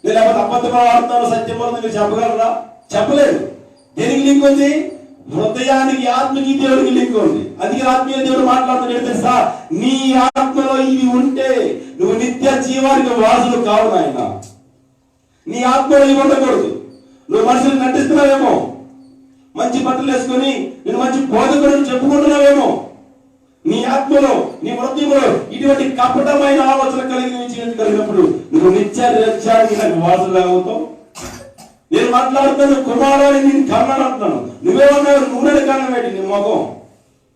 నేను లేకపోతే అబద్ధం ఆడుతున్నాను సత్యం మీరు చెప్పగలరా? చెప్పలేదు. దేనికి లింక్ ఉంది? హృదయానికి, ఆత్మకి దేవుడికి లింక్ ఉంది. అందుకే ఆత్మీయ దేవుడు మాట్లాడుతున్నాడు తెలుసా? నీ ఆత్మలో ఇవి ఉంటే నువ్వు నిత్య జీవానికి వారసుడు కావు నాయన. నీ ఆత్మలో ఇవి ఉండకూడదు. నువ్వు మనుషులు నటిస్తున్నావేమో, మంచి బట్టలు వేసుకొని నేను మంచి బోధకుడు చెప్పుకుంటున్నావేమో, నీ ఆత్మలో, నీ హృదయంలో ఇటువంటి కపటమైన ఆలోచన కలిగినప్పుడు నువ్వు నిత్య రాజ్యానికి నాకు వారసుడు అవుతావు. నేను మాట్లాడుతాను కుమారుని నేను కన్నాను అంటున్నాను. నువ్వేమన్నావు? నువ్వు కన్నా పెట్టి నీ మొఖం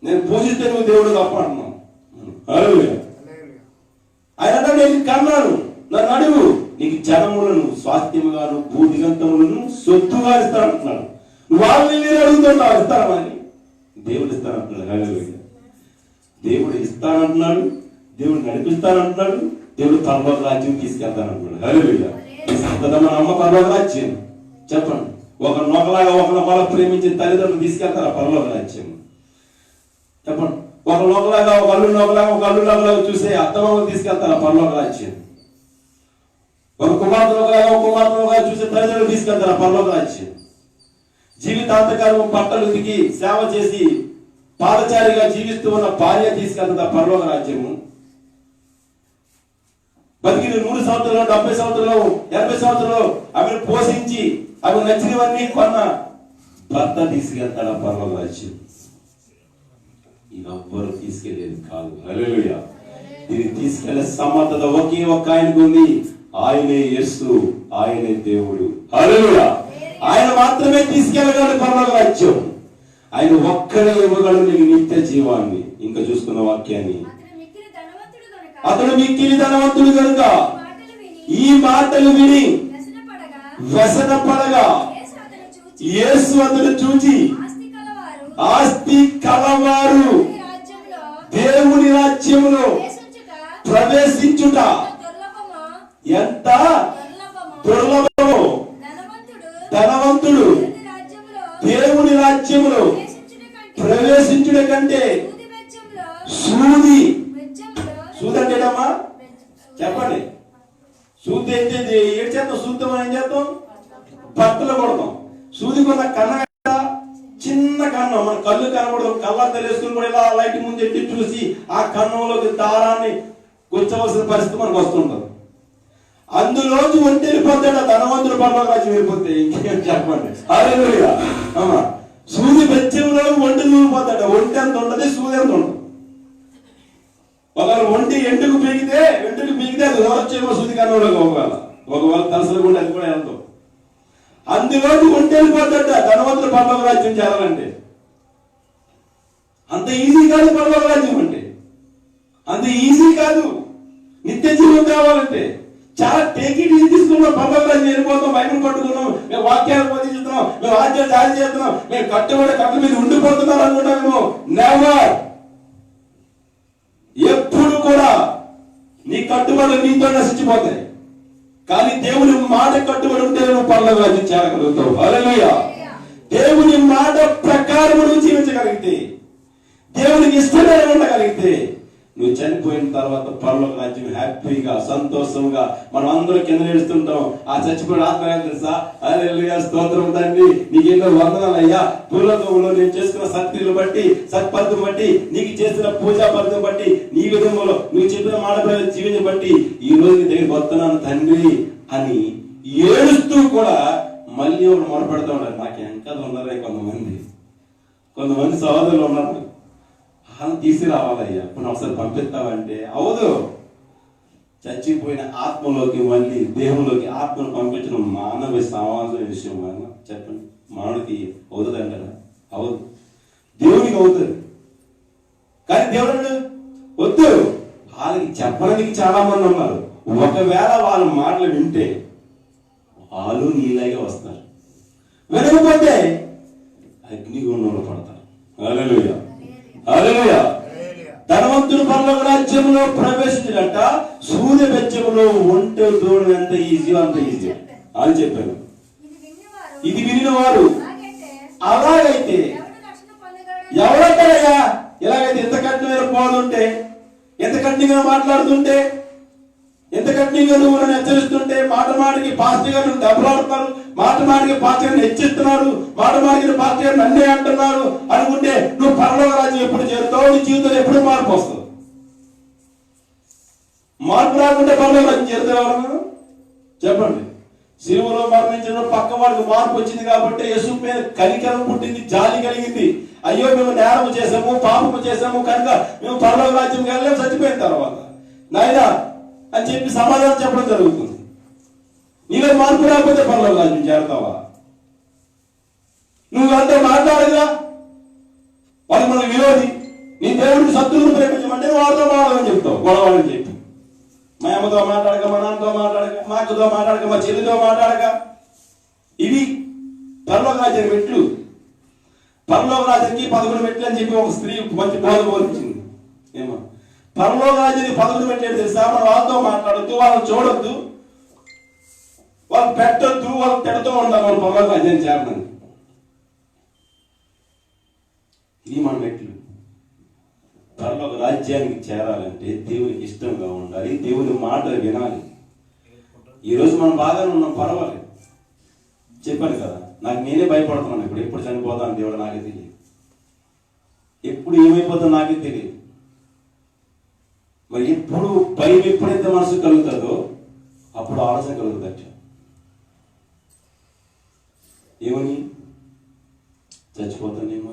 నేను పూజిస్తే నువ్వు దేవుడు తప్ప అంటున్నావు. ఆయన నేను కన్నాను, నన్ను అడుగు, నీకు జనములను స్వాస్థ్యముగాను భూదిగంతములను సొత్తుగా ఇస్తానంటున్నాడు. నువ్వు వాళ్ళని నేను అడుగుతున్నావు ఇస్తానని. దేవుడు ఇస్తానంటున్నాడు. దేవుడు ఇస్తానంటున్నాడు, దేవుడు నడిపిస్తానంటున్నాడు, దేవుడు పరలోక రాజ్యం తీసుకెళ్తానంటున్నాడు. హల్లెలూయా. మన అమ్మ పరలోక రాజ్యం చెప్పండి. ఒక నొకలాగా ఒకరిని మళ్ళీ ప్రేమించిన తల్లిదండ్రులు తీసుకెళ్తారా పరలోక రాజ్యం? చెప్పండి. ఒక నొకలాగా ఒక అల్లు నొకలాగా ఒక అల్లు నొకలాగా చూసే అత్తమామలు తీసుకెళ్తారా పరలోక రాజ్యం? ఒక కుమార్తె నొకలాగా ఒక కుమార్తె నొకలాగా చూసే తల్లిదండ్రులు తీసుకెళ్తారా పరలోక రాజ్యం? జీవితాంతకాలం బట్టలు ఉతికి సేవ చేసి పాదచారిగా జీవిస్తూ ఉన్న భార్య తీసుకెళ్తా పరలోక రాజ్యము? బతికిన 100 సంవత్సరాలు 70 సంవత్సరాలు 80 సంవత్సరాలు ఆమెను పోషించి అవి నచ్చినవన్నీ కొన్న భర్త తీసుకెళ్తాడు పరలోక రాజ్యం? ఎవ్వరు తీసుకెళ్లేది కాదు. హల్లెలూయా. ఇది తీసుకెళ్లే సమర్థత ఒకే ఒక్క ఆయనకు ఉంది. ఆయనే యేసు, ఆయనే దేవుడు. హల్లెలూయా. ఆయన మాత్రమే తీసుకెళ్ళగలడు పరలోక రాజ్యం. ఆయన ఒక్కడే ఇవ్వగలడు నీకు నిత్య జీవాన్ని. ఇంకా చూసుకున్న వాక్యాన్ని, అతడు మిక్కిలి ధనవంతుడు కనుక ఈ మాటలు విని వ్యసన పడగా యేసు అతడు చూచి ఆస్తి కలవారు దేవుని రాజ్యములో ప్రవేశించుట ఎంత దుర్లభమో, ధనవంతుడు దేవుని రాజ్యములో చెప్పండి. సూది అయితే ఏడు చేద్దాం, సూద్దాం ఏం చేద్దాం, బట్టలు కొడతాం. సూది కొన్న కన్న చిన్న కన్నం, మన కళ్ళు కనబడదు, కళ్ళ తెలియసుకుని కూడా ఇలా లైట్ ముందు ఎట్టి చూసి ఆ కన్నంలోకి దారాన్ని గుచ్చవలసిన పరిస్థితి మనకు వస్తుంటది. అందులోంచి ఒంటి వెళ్ళిపోతాడు, ధనవంతుడు పరలోక రాజ్యం వెళ్ళిపోతే ఇంకేం చెప్పండి. హల్లెలూయా. సూది బెచ్చంలో ఒంటి దూరిపోతాడు. ఒంటి ఎంత ఉంటది, సూది ఎంత ఉంటుంది. ఒకవేళ ఒంటి ఎంటుకు పీకితే అది వచ్చేమో సూది కన్నంలోకి ఒకవేళ తలసలు కూడా అది కూడా వెళ్తాం. అందులోకి ఒంటి వెళ్ళిపోతాడు ధనవంతుడు పరలోక రాజ్యం చేరాలంటే. అంత ఈజీ కాదు పరలోక రాజ్యం అంటే, అంత ఈజీ కాదు. నిత్య జీవం కావాలంటే చాలా టేకిట్ ఈజీ తీసుకున్నాం. పరలోక రాజ్యం వెళ్ళిపోతాం, బైబిల్ పట్టుకున్నాం, మేము వాక్యాలు బోధిస్తున్నాం, మేము ఆజ్ఞలు జారీ చేస్తున్నాం, మేము కట్ల మీద ఉండిపోతున్నాం అనుకుంటామేమో. నెవర్. ఎప్పుడు కూడా నీ కట్టుబడి నీతో నశించిపోతాయి. కానీ దేవుని మాట కట్టుబడి ఉంటే నువ్వు పరలోక రాజ్యం చేరగలుగుతావు. హల్లెలూయా. దేవుని మాట ప్రకారం నువ్వు జీవించగలిగితే, దేవునికి ఇష్టమైన ఉండగలిగితే, నువ్వు చనిపోయిన తర్వాత పరలోక రాజ్యం హ్యాపీగా సంతోషంగా మనం అందరూ కింద నేడుస్తుంటాం. ఆ చచ్చిపోయిన ఆత్మ తెలుసా, హల్లెలూయా, స్తోత్రం తండ్రి, నీకేదో వందనాలయ్యా. పూర్వకంలో నేను చేసుకున్న సత్క్రియలు బట్టి, సత్పద్ధతిని బట్టి, నీకు చేసిన పూజా పద్ధతిని బట్టి, నీ విధంలో నువ్వు చెప్పిన మాట జీవించ బట్టి ఈ రోజు నీ దగ్గరికి వస్తున్నాను తండ్రి అని ఏడుస్తూ కూడా మళ్ళీ ఒకడు మొరపెడతా ఉన్నారు. నాకు ఎంకలు ఉన్నారే కొంతమంది సహోదరులు ఉన్నారు. తీసుకురావాలయ్యా, ఇప్పుడు ఒకసారి పంపిస్తావంటే అవదు. చచ్చిపోయిన ఆత్మలోకి మళ్ళీ దేవులోకి ఆత్మను పంపించడం మానవ సమాజం విషయం. చెప్పండి, మానవుడికి అవుతుంది అంటారా? అవదు. దేవునికి అవుతుంది. కానీ దేవుడు వద్దు. వాళ్ళకి చెప్పడానికి చాలా మంది ఉన్నారు. ఒకవేళ వాళ్ళ మాటలు వింటే వాళ్ళు నీలాగే వస్తారు, వినకపోతే అగ్నిగుండంలో పడతారు. హల్లెలూయా. హల్లెలూయా. ధనవంతుడు పరలోక రాజ్యంలో ప్రవేశించినట్ట సూర్య బెచ్చములో ఒంటె దూడడం ఎంత ఈజీ అంత ఈజీ అని చెప్పాను. ఇది వినిన వారు అలాగైతే ఎవరంటారయ్యా? ఇలాగైతే ఎంత కఠినమైన పోతుంటే, ఎంత కఠినంగా మాట్లాడుతుంటే, ఎంత కఠినంగా నువ్వు నన్ను హెచ్చరిస్తుంటే, మాట మాటికి పాస్టర్ గారు నువ్వు దెబ్బలాడుతున్నారు, మాట మాటికి పాస్టర్ గారిని హెచ్చిస్తున్నారు, మాట మాటికి పాస్టర్ గారు నన్నే అంటున్నారు అనుకుంటే నువ్వు పరలోక రాజ్యం ఎప్పుడు చేరుతావు? నీ జీవితంలో ఎప్పుడు మార్పు వస్తుంది? మార్పు రాకుంటే పరలోక రాజ్యం చేరుతావు? చెప్పండి. శిలువలో మరణించిన పక్క వాడికి మార్పు వచ్చింది కాబట్టి యేసు మీద కనికరం పుట్టింది, జాలి కలిగింది. అయ్యో మేము నేరము చేసాము, పాపము చేసాము కనుక మేము పరలోక రాజ్యంకి వెళ్ళాము చచ్చిపోయిన తర్వాత నాయనా అని చెప్పి సమాధానం చెప్పడం జరుగుతుంది. నీలో మార్పు రాకపోతే పరలోక రాజ్యం చేరతావా? నువ్వు అంతా మాట్లాడగా వాడు మన విరోధి, నీ దేవుడికి శత్రువును ప్రేమించమంటే వాడితో మాట్లాడమని చెప్తావు. గొడవని చెప్పి మా అమ్మతో మాట్లాడక, మా నాన్నతో మాట్లాడక, మా అక్కతో మాట్లాడక, మా చెల్లితో మాట్లాడక. ఇవి పరలోక రాజ్యం మెట్లు. పరలోక రాజ్యానికి 11 మెట్లు అని చెప్పి ఒక స్త్రీ మంచి బోధ బోధించింది. ఏమో పరలోక రాజ్యానికి 11 మెట్లు తెలుసా? మనం వాళ్ళతో మాట్లాడద్దు, వాళ్ళని చూడొద్దు, వాళ్ళు పెట్టొద్దు, వాళ్ళు తిడుతూ ఉండాలి. వాళ్ళు పరలోక రాజ్యాన్ని చేరమని. ఇది మన మెట్లు. పరలోక రాజ్యానికి చేరాలంటే దేవునికి ఇష్టంగా ఉండాలి, దేవుని మాటలు వినాలి. ఈరోజు మనం బాగానే ఉన్నాం, పర్వాలేదు. చెప్పాను కదా, నాకు నేనే భయపడుతున్నాను. ఎప్పుడు చనిపోతాను దేవుడు నాకే తెలియదు, ఎప్పుడు ఏమైపోతుందో నాకే తెలియదు. మరి ఎప్పుడు భయం ఎప్పుడైతే మనసు కలుగుతుందో అప్పుడు ఆలోచన కలుగుతుంది. ఏమని? చచ్చిపోతానేమో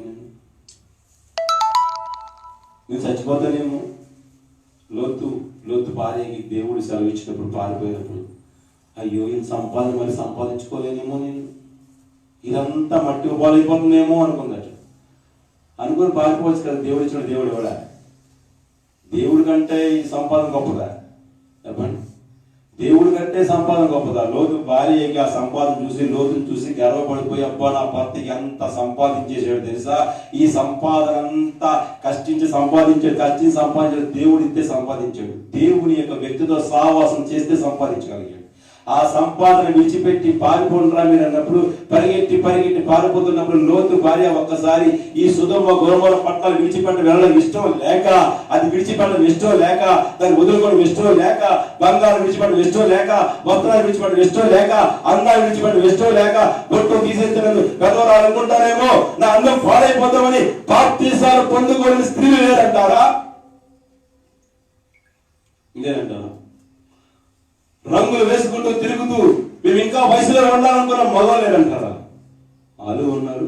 నేను చచ్చిపోతానేమో. లోతు భార్యకి దేవుడు సెలవు ఇచ్చినప్పుడు పారిపోయినప్పుడు, అయ్యో ఈయన సంపాదన మరి సంపాదించుకోలేనేమో, నేను ఇదంతా మట్టి పాలైపోతుందేమో అనుకుందట. అనుకుని పారిపోవచ్చు కదా. దేవుడు ఇచ్చిన దేవుడు ఎవడా? దేవుడి కంటే ఈ సంపాదన గొప్పదా? చెప్పండి. దేవుడి కంటే సంపాదన గొప్పదా? లోతు భార్యకి ఆ సంపాదన లోతుని చూసి గర్వపడిపోయి, అబ్బా నా భర్తకి ఎంత సంపాదించేసాడు తెలుసా, ఈ సంపాదన అంతా కష్టించి సంపాదించాడు, దేవుడు ఇస్తే సంపాదించాడు. దేవుని యొక్క వ్యక్తితో సహవాసం చేస్తే సంపాదించగలిగాడు. ఆ సంపాదన విడిచిపెట్టి పారిపోండిరా మీరు అన్నప్పుడు పరిగెట్టి పారిపోతున్నప్పుడు లోతు భార్య ఒక్కసారి ఈ సుధమ గోమర పట్టణాలు విడిచిపెట్ట వెళ్ళడం ఇష్టం లేక, అది విడిచిపెట్టడం ఇష్టం లేక, దాన్ని వదులుకోవడం ఇష్టం లేక, బంగారం విడిచిపెట్టడం ఇష్టం లేక, వస్త్రాలు విడిచిపెట్టడం ఇష్టం లేక, అందాలు విడిచిపెట్టడం ఇష్టం లేక, బొట్టు తీసేస్తున్నారు పెద్దవారు అనుకుంటారేమో నా అందం పాడైపోతామని బాప్తీసాలు పొందుకోని స్త్రీలు లేదంటారా? ఇదేనంటారా? రంగులు వేసుకుంటూ తిరుగుతూ మేము ఇంకా వయసులో ఉండాలనుకున్న మగవాళ్ళేనంటారా? వాళ్ళు ఉన్నారు,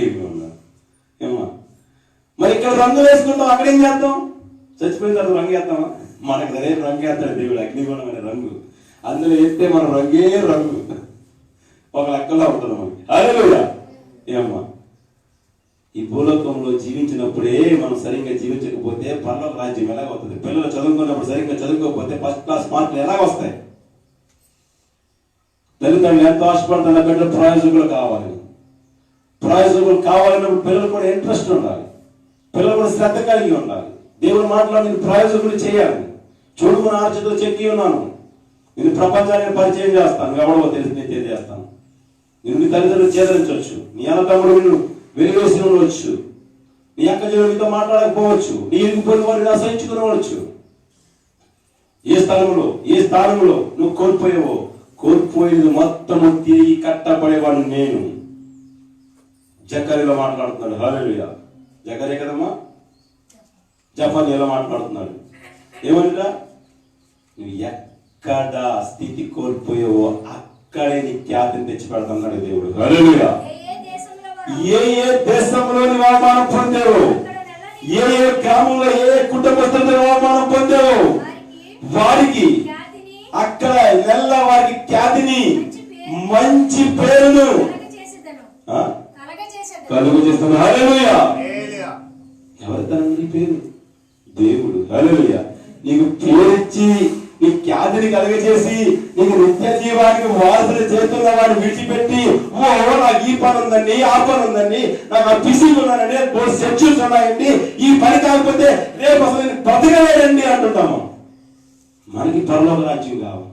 ఏమి ఉన్నారు ఏమా? మరి ఇక్కడ రంగులు వేసుకుంటాం, అక్కడేం చేద్దాం? చచ్చిపోయిన తర్వాత రంగు వేస్తామా? మనకు అదే రంగు వేస్తాడు దేవుడు, అగ్నిగుణమైన రంగు. అందులో వేస్తే మన రంగే రంగు ఒక లెక్కలో ఉంటుంది మనకి. హల్లెలూయా. ఏమ్మా, ఈ భూలోకంలో జీవించినప్పుడే మనం సరిగ్గా జీవించకపోతే పరలోక రాజ్యం ఎలాగ వస్తుంది? పిల్లలు చదువుకున్నప్పుడు సరిగ్గా చదువుకోకపోతే ఫస్ట్ క్లాస్ మార్కులు ఎలాగ వస్తాయి? తల్లిదండ్రులు ఎంతో ఆశపడుతున్న బిడ్డలు ప్రయోజకులు కావాలన్నప్పుడు పిల్లలు కూడా ఇంట్రెస్ట్ ఉండాలి, పిల్లలు కూడా శ్రద్ధ కలిగి ఉండాలి. దేవుని మాటలో నేను ప్రయోజకులు చేయాలి. చూడు నా ఆర్చతో చెక్కి ఉన్నాను, నేను ప్రపంచాన్ని పరిచయం చేస్తాను, ఎవడో తెలిసి నేను తెలియజేస్తాను. నేను నీ తల్లిదండ్రులు చేదరించవచ్చు, నీ అన్న తమ్ముడు నిన్ను వెలివేసి ఉండవచ్చు, నీ అక్క జీవులతో మాట్లాడకపోవచ్చు, నీ ఇరుగుపోయిన వారిని అసహించుకునవచ్చు. ఏ స్థానంలో నువ్వు కోల్పోయేది మొత్తము తిరిగి కట్టబడేవాడు నేను. జకర్యాలో మాట్లాడుతున్నాడు. హల్లెలూయా. జకర్యా కదమ్మా, జఫన్యాలో మాట్లాడుతున్నాడు. ఏమంటా? నువ్వు ఎక్కడ స్థితి కోల్పోయావో అక్కడే నీ ఖ్యాతిని తెచ్చి పెడతాడు దేవుడు. హల్లెలూయా. ఏ దేశంలోని అవమానం పొందావు, ఏ గ్రామంలో ఏ కుటుంబస్తులతో అవమానం పొందావు, వారికి అక్కడ నెల వారికి ఖ్యాతిని మంచి పేరును కలుగు చేస్తున్నా. హల్లెలూయా. ఎవరి తన పేరు? దేవుడు. హల్లెలూయా. నీకు పేరిచ్చి నీ ఖ్యాతిని కలుగజేసి నీకు నిత్య జీవానికి వారసులు చేస్తున్న వాడిని విడిచిపెట్టి నాకు ఈ పని ఉందండి, ఆ పని ఉందండి, నాకు ఆ బిజీగా ఉన్నానండి, సెక్షన్స్ ఉన్నాయండి, ఈ పని కాకపోతే రేపు అసలు నేను బతకలేదండి అంటుంటాము. మనకి పరలోక రాజ్యం కావాలి.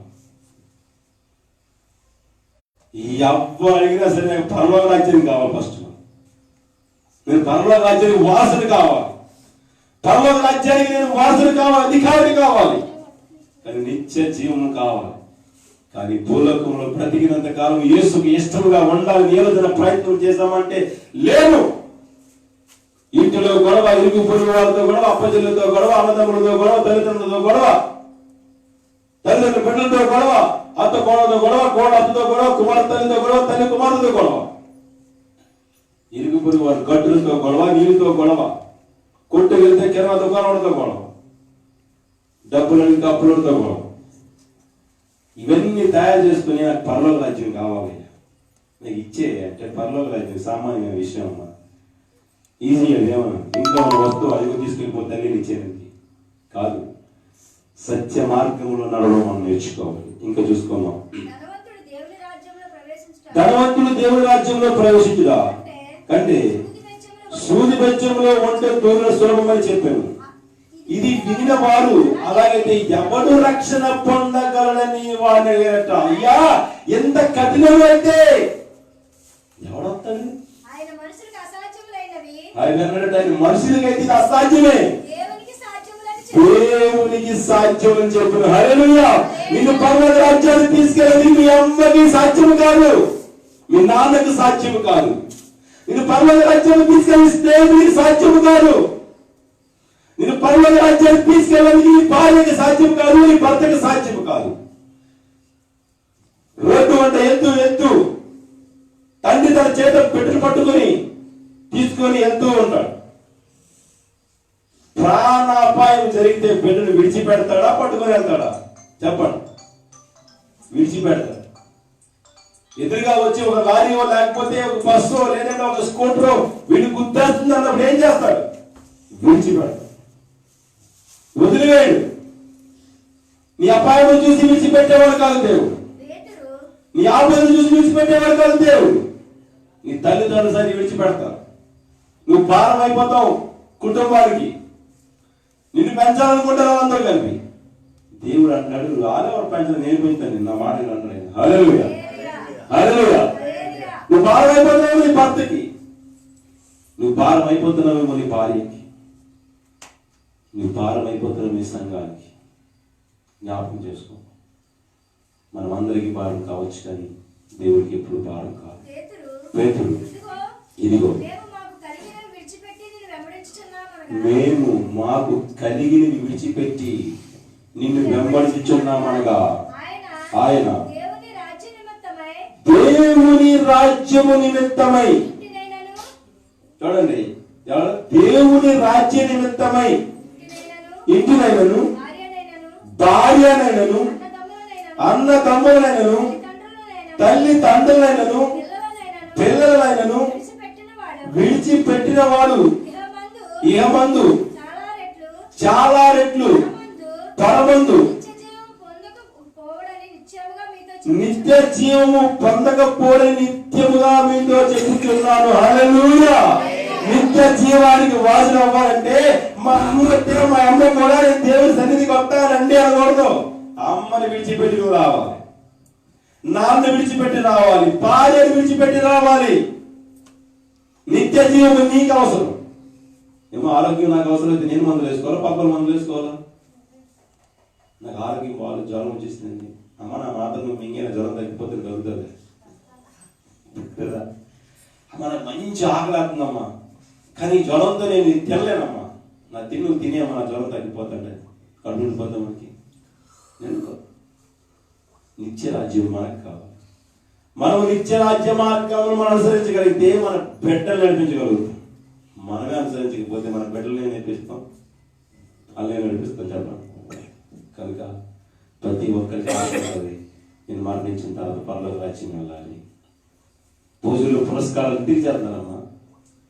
ఎవరు అడిగినా సరే నాకు పరలోక రాజ్యం కావాలి. ఫస్ట్ నేను పరలోక రాజ్యానికి వారసుడు కావాలి, పరలోక రాజ్యానికి నేను వారసుడు కావాలి, అధికారి కావాలి, కానీ నిత్య జీవం కావాలి. కానీ భూలోకంలో బ్రతికినంత కాలం యేసుకు ఇష్టముగా ఉండాలని ఏ రోజున ప్రయత్నం చేశామంటే లేదు. ఇంటిలో గొడవ, ఇరుగు పొరుగు వాళ్ళతో గొడవ, అప్పచెల్లెలతో గొడవ, అన్నదమ్ములతో గొడవ, తల్లిదండ్రులతో గొడవ, తల్లిదండ్రుల బిడ్డలతో గొడవ, అత్త కోడలతో గొడవ, కోడ అత్తతో గొడవ, కుమార్ తల్లితో గొడవ, తల్లి కుమారులతో గొడవ, ఇరుగు పొరుగు వారి గట్టులతో గొడవ, నీళ్ళతో గొడవ, కొట్టు వెళ్తే కిరాణా దుకాణాలతో గొడవ, డబ్బులని కప్పులతో గొడవ. ఇవన్నీ తయారు చేసుకుని నాకు పరలోక రాజ్యం కావాలి, నాకు ఇచ్చే అంటే పరలోక రాజ్యం సామాన్య విషయం అమ్మా. ఈజీ అదేమన్నా ఇంట్లో ఉన్న వస్తువు అది తీసుకెళ్ళిపోతే తల్లిని ఇచ్చేదానికి కాదు. సత్య మార్గంలో నడవడం మనం నేర్చుకోవాలి. ఇంకా చూసుకున్నాం, ధనవంతుడు దేవుడి రాజ్యంలో ప్రవేశించుదా కంటే సూది బెచ్చంలో వంట తోలిన సులభమని చెప్పాను. ఇది వినిన వారు అలాగైతే ఎవడు రక్షణ పొందగలనని వాడిని అడిగారట. అయ్యా ఎంత కఠినం అయితే ఎవడొస్తాడు? ఆయన అన్నాడట, ఆయన మనుషులకైతే ఇది అసాధ్యమే, దేవునికి సాధ్యం అని చెప్పిన. హల్లెలూయా. నిన్ను పరలోక రాజ్యాన్ని తీసుకెళ్ళి మీ అమ్మకి సాధ్యం కాదు, మీ నాన్నకి సాధ్యం కాదు. నిన్ను పరలోక రాజ్యాన్ని తీసుకెళ్ళి దేవునికి సాధ్యం కాదు, నిన్ను పరలోక రాజ్యాన్ని తీసుకెళ్ళి నీ భార్యకి సాధ్యం కాదు, నీ భర్తకి సాధ్యం కాదు. రోడ్డు అంటే ఎత్తు తండ్రి తన చేత పెట్టులు పట్టుకొని తీసుకొని వెళ్తూ ఉంటాడు. ప్రాణాపాయం జరిగితే బిడ్డను విడిచిపెడతాడా, పట్టుకొని వెళ్తాడా? చెప్పండి. విడిచిపెడతాడు. ఎదురుగా వచ్చి ఒక లారీయో లేకపోతే ఒక బస్సో లేదంటే ఒక స్కూటరో వీడిని గుర్తేస్తుంది అన్నప్పుడు ఏం చేస్తాడు? విడిచిపెడతాడు, వదిలివేయడు. నీ అపాయం చూసి విడిచిపెట్టేవాడు కాదు దేవుడు, నీ ఆపదను చూసి విడిచిపెట్టేవాడు కాదు దేవుడు. నీ తల్లిదండ్రులు సరి విడిచిపెడతావు, నువ్వు భారం అయిపోతావు కుటుంబానికి, నిన్ను పెంచాలనుకుంటారు అందరూ కలిపి. దేవుడు అంటున్నాడు, ఆడవారు పెంచడం నేను పెంచుతాను, నా మాట అంటున్నాడు. హల్లెలూయా, హల్లెలూయా. నువ్వు భారం అయిపోతున్నావు నీ భర్తకి, నువ్వు భారం అయిపోతున్నావేమో నీ భార్యకి, నువ్వు భారం అయిపోతున్నావు నీ సంఘానికి. జ్ఞాపకం చేసుకో, మనం అందరికీ భారం కావచ్చు, కానీ దేవుడికి ఎప్పుడు భారం కాదు. పేతురు, ఇదిగో మేము మాకు కలిగినవి విడిచిపెట్టి నిన్ను వెంబడించున్నామనగా ఆయన దేవుని రాజ్యము నిమిత్తమై, చూడండి, దేవుని రాజ్య నిమిత్తమై ఇంటినైనను భార్యనైనను అన్న తమ్ములైనను తల్లి తండ్రులైనను పిల్లలైనను విడిచిపెట్టిన వాడు ఇహమందు చాలా రెట్లు పరమందు నిత్య జీవము పొందకపోవడం నిత్యముగా మీతో చెప్పుతున్నాను. హల్లెలూయా. నిత్య జీవానికి వాసన అవ్వాలంటే మా అమ్మ కూడా నేను దేవుని సన్నిధికి వస్తానండి అనకూడదు. అమ్మని విడిచిపెట్టి రావాలి, నాన్న విడిచిపెట్టి రావాలి, భార్యను విడిచిపెట్టి రావాలి. నిత్య జీవం నీకు అవసరం. ఏమో ఆరోగ్యం నాకు అవసరం అయితే నేను మందులు వేసుకోవాలా, పక్కన మందులు వేసుకోవాలా? నాకు ఆరోగ్యం వాళ్ళు జ్వరం వచ్చేసిందండి, అమ్మ నా మాత్రం మింగిన జ్వరం తగ్గిపోతే కలుగుతుంది కదా. అమ్మ నాకు మంచి ఆకలి అవుతుందమ్మా, కానీ జ్వరంతో నేను తినలేనమ్మా, నా తినేమ్మా నా జ్వరం తగ్గిపోతాండి, కడుపు ఉండిపోతాం. మనకి నిత్య రాజ్యం మనకు కావాలి. మనం నిత్య రాజ్య మార్గమును మనం అనుసరించగలిగితే మన బిడ్డలు నడిపించగలుగుతాం. మనమే అనుసరించకపోతే మన బిడ్డలనే నేర్పిస్తాం, వాళ్ళనే నడిపిస్తాం చెప్పండి. కనుక ప్రతి ఒక్కరికి ఆశపడాలి, నేను మరణించిన తర్వాత పరలోక రాజ్యం వెళ్ళాలి. పూజలు పురస్కారాలు తిరిగి చేస్తారమ్మా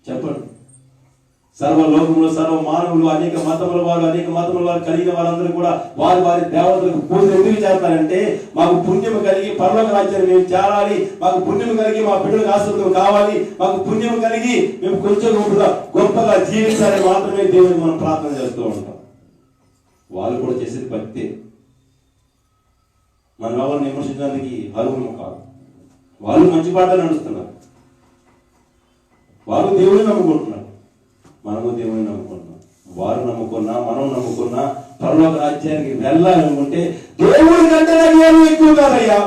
చెప్పండి. సర్వలోకంలో సర్వ మానవులు, అనేక మతముల వారు కలిగిన వారందరూ కూడా వారి వారి దేవతలకు పూజలు ఎందుకు చేస్తారంటే, మాకు పుణ్యం కలిగి పరలోక రాజ్యాన్ని మేము చేరాలి, మాకు పుణ్యం కలిగి మా బిడ్డలకు ఆశీర్వాదం కావాలి, మాకు పుణ్యం కలిగి మేము కొంచెం గొప్పగా జీవించాలని మాత్రమే దేవుడిని మనం ప్రార్థన చేస్తూ ఉంటాం. వాళ్ళు కూడా చేసేది భక్తే. మనం ఎవరిని విమర్శించడానికి అర్హులు కాదు. వాళ్ళు మంచి పాట నడుస్తున్నారు, వాళ్ళు దేవుడిని నమ్ముకుంటున్నారు, మనము దేవుని నమ్ముకున్నాం. వారు నమ్ముకున్నా మనం నమ్ముకున్నా పరలోక రాజ్యానికి వెళ్ళాలనుకుంటే దేవుడి కంటే ఏమీ ఎక్కువ కాదయ్యా.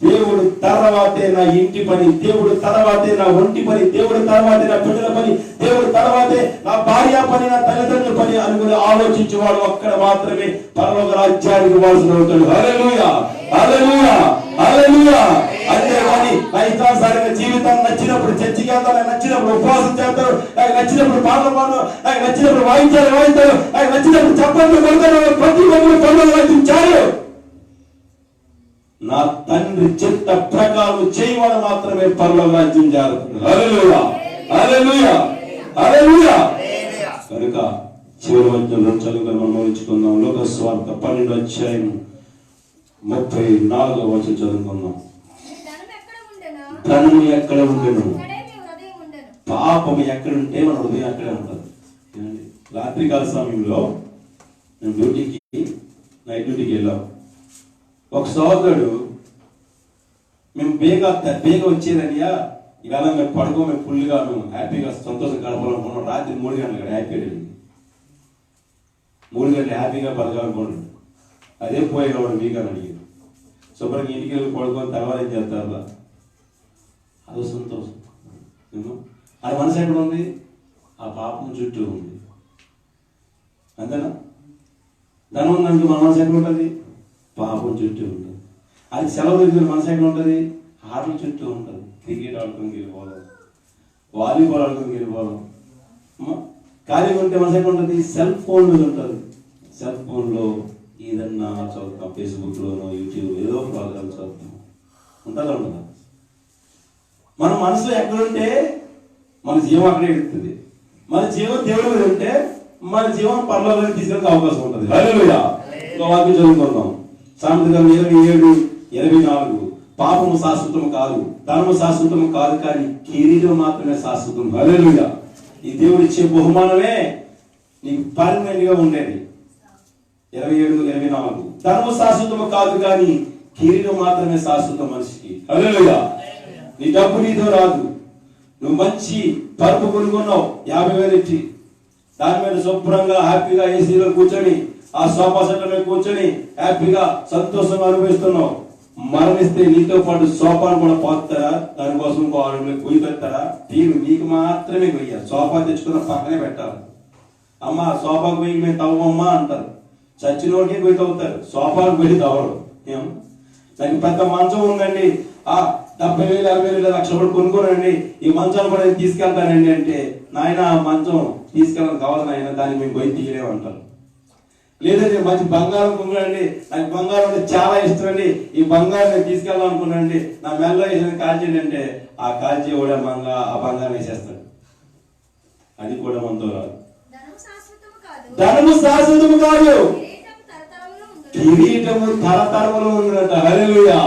దేవుడు తర్వాతే నా ఇంటి పని, దేవుడు తర్వాతే నా ఒంటి పని, దేవుడు తర్వాతే నా బిడ్డల పని, దేవుడు తర్వాతే నా భార్య పని, నా తల్లిదండ్రుల పని అనుకుని ఆలోచించేవాడు ఒక్కడ మాత్రమే పరలోక రాజ్యానికి వారసుడు అవుతాడు. హల్లెలూయా, హల్లెలూయా, హల్లెలూయా. అంతేగాని నా ఇష్టానుసారంగా జీవితాన్ని నచ్చినప్పుడు చర్చికి వెళ్తాను, నాకు నచ్చినప్పుడు ఉపవాసం చేస్తాడు, నాకు నచ్చినప్పుడు పాటలు పాడు, నాకు నచ్చినప్పుడు వాయిద్యాలు వాయిస్తాడు, నాకు నచ్చినప్పుడు చెప్పండి కొడతాడు. ప్రతి ఒక్కరు పరలోక రాజ్యం చాలు. నా తండ్రి చిత్త ప్రకారం చేయవాడు మాత్రమే పరలోక రాజ్యం చేరుతుంది. హల్లెలూయా, హల్లెలూయా, హల్లెలూయా. కనుక చివరి వచనంలో చదువుగా మనం గమనించుకుందాం. లోక సువార్త 12వ అధ్యాయం 34వ వచనం చదువుకుందాం. ధనము ఎక్కడ ఉండెను, పాపం ఎక్కడుంటే మన హృదయం అక్కడే ఉంటుంది. రాత్రికాల సమయంలో మేము నైట్ డ్యూటీకి వెళ్ళాం. ఒక సోదరుడు, మేము బేగ వచ్చేదనియా, ఇవాళ మేము పడుకో, మేము ఫుల్గా మేము హ్యాపీగా సంతోషం గడపాలనుకున్నాం. రాత్రి 3 గంటలు హ్యాపీ 3 గంటలు హ్యాపీగా బతకాలనుకున్నాడు. అదే పోయేగా వాడు మీకు అని అడిగారు. శుభ్రంగా ఇంటికి వెళ్ళి పడుకొని తర్వాత ఏం చేస్తారు, అదో సంతోషం. అది మనసు ఎక్కడ ఉంది, ఆ పాపం చుట్టూ ఉంది. అంతేనా? ధనం ఉందంటే మన మనసు ఎక్కడ ఉంటుంది, పాపం చుట్టూ ఉంటుంది. అది సెలవు దగ్గర మనసు ఎక్కడ ఉంటుంది, ఆటల చుట్టూ ఉంటుంది. క్రికెట్ ఆడుకొని వెళ్ళిపోవడం, వాలీబాల్ ఆడుకొని వెళ్ళిపోవడం. ఖాళీగా ఉంటే మనసు ఎక్కడ ఉంటుంది, సెల్ ఫోన్ మీద ఉంటుంది. సెల్ ఫోన్లో ఏదన్నా చదువుతాం, ఫేస్బుక్లోనో యూట్యూబ్ ఏదో ప్రోగ్రామ్ చదువుతాం. ఉంటుందా ఉండదా? మన మనసు ఎక్కడుంటే మన జీవం అక్కడే ఎడుతుంది. మన జీవం దేవుడి మీద ఉంటే మన జీవం పరలోకానికి తీసుకెళ్ళే అవకాశం ఉంటుంది. హల్లెలూయా. వాక్యం చదువుకుందాం. సామెతలు 27:24. పాపము శాశ్వతము కాదు, ధనము శాశ్వతము కాదు, కానీ కిరీటం మాత్రమే శాశ్వతం. హల్లెలూయా. ఈ దేవుడు ఇచ్చే బహుమానమే నీకు పర్మనెంట్ గా ఉండేది. 27-24. ధనము శాశ్వతము కాదు కానీ కిరీటం మాత్రమే శాశ్వతం మనిషికి. హల్లెలూయా. నీ డబ్బు నీతో రాదు. నువ్వు మంచి పరుపు కొనుక్కున్నావు 50,000 ఇచ్చి, దాని మీద శుభ్రంగా హ్యాపీగా ఏసీలో కూర్చొని ఆ సోఫా సెట్ మీద కూర్చొని హ్యాపీగా సంతోషంగా అనుభవిస్తున్నావు. మరణిస్తే నీతో పాటు సోఫాను కూడా పోతారా? దానికోసం గొయ్యి పెడతారా? నీకు మాత్రమే గొయ్యాలి. సోఫా తెచ్చుకున్న పక్కనే పెట్టాలి. అమ్మ సోఫాకు పోయి మేము తవ్వమ్మా అంటారు. చచ్చిన వాడికి గొయ్యి తవ్వుతారు, సోఫాకు వెళ్ళి తవ్వరు. దానికి పెద్ద మంచం ఉందండి, 70,000 40,000 లక్షలు కూడా కొనుక్కోనండి, ఈ మంచాన్ని కూడా నేను తీసుకెళ్తానండి అంటే, నాయన ఆ మంచం తీసుకెళ్ళడం కావాలి నాయన, దాన్ని మేము గొయ్యి తీయలేమంటారు. లేదంటే మంచి బంగారం కొనుక్కోండి, నాకు బంగారం అంటే చాలా ఇష్టం అండి, ఈ బంగారం నేను తీసుకెళ్దాం అనుకున్నాండి, నా మెల్ల వేసిన కాల్చేయండి అంటే ఆ కాల్చే కూడా ఆ బంగారం వేసేస్తాడు. అది కూడా మనతో రాదు. ధనము శాశ్వతము కాదు, కిరీటము తరతరములు ఉన్నట. హల్లెలూయా.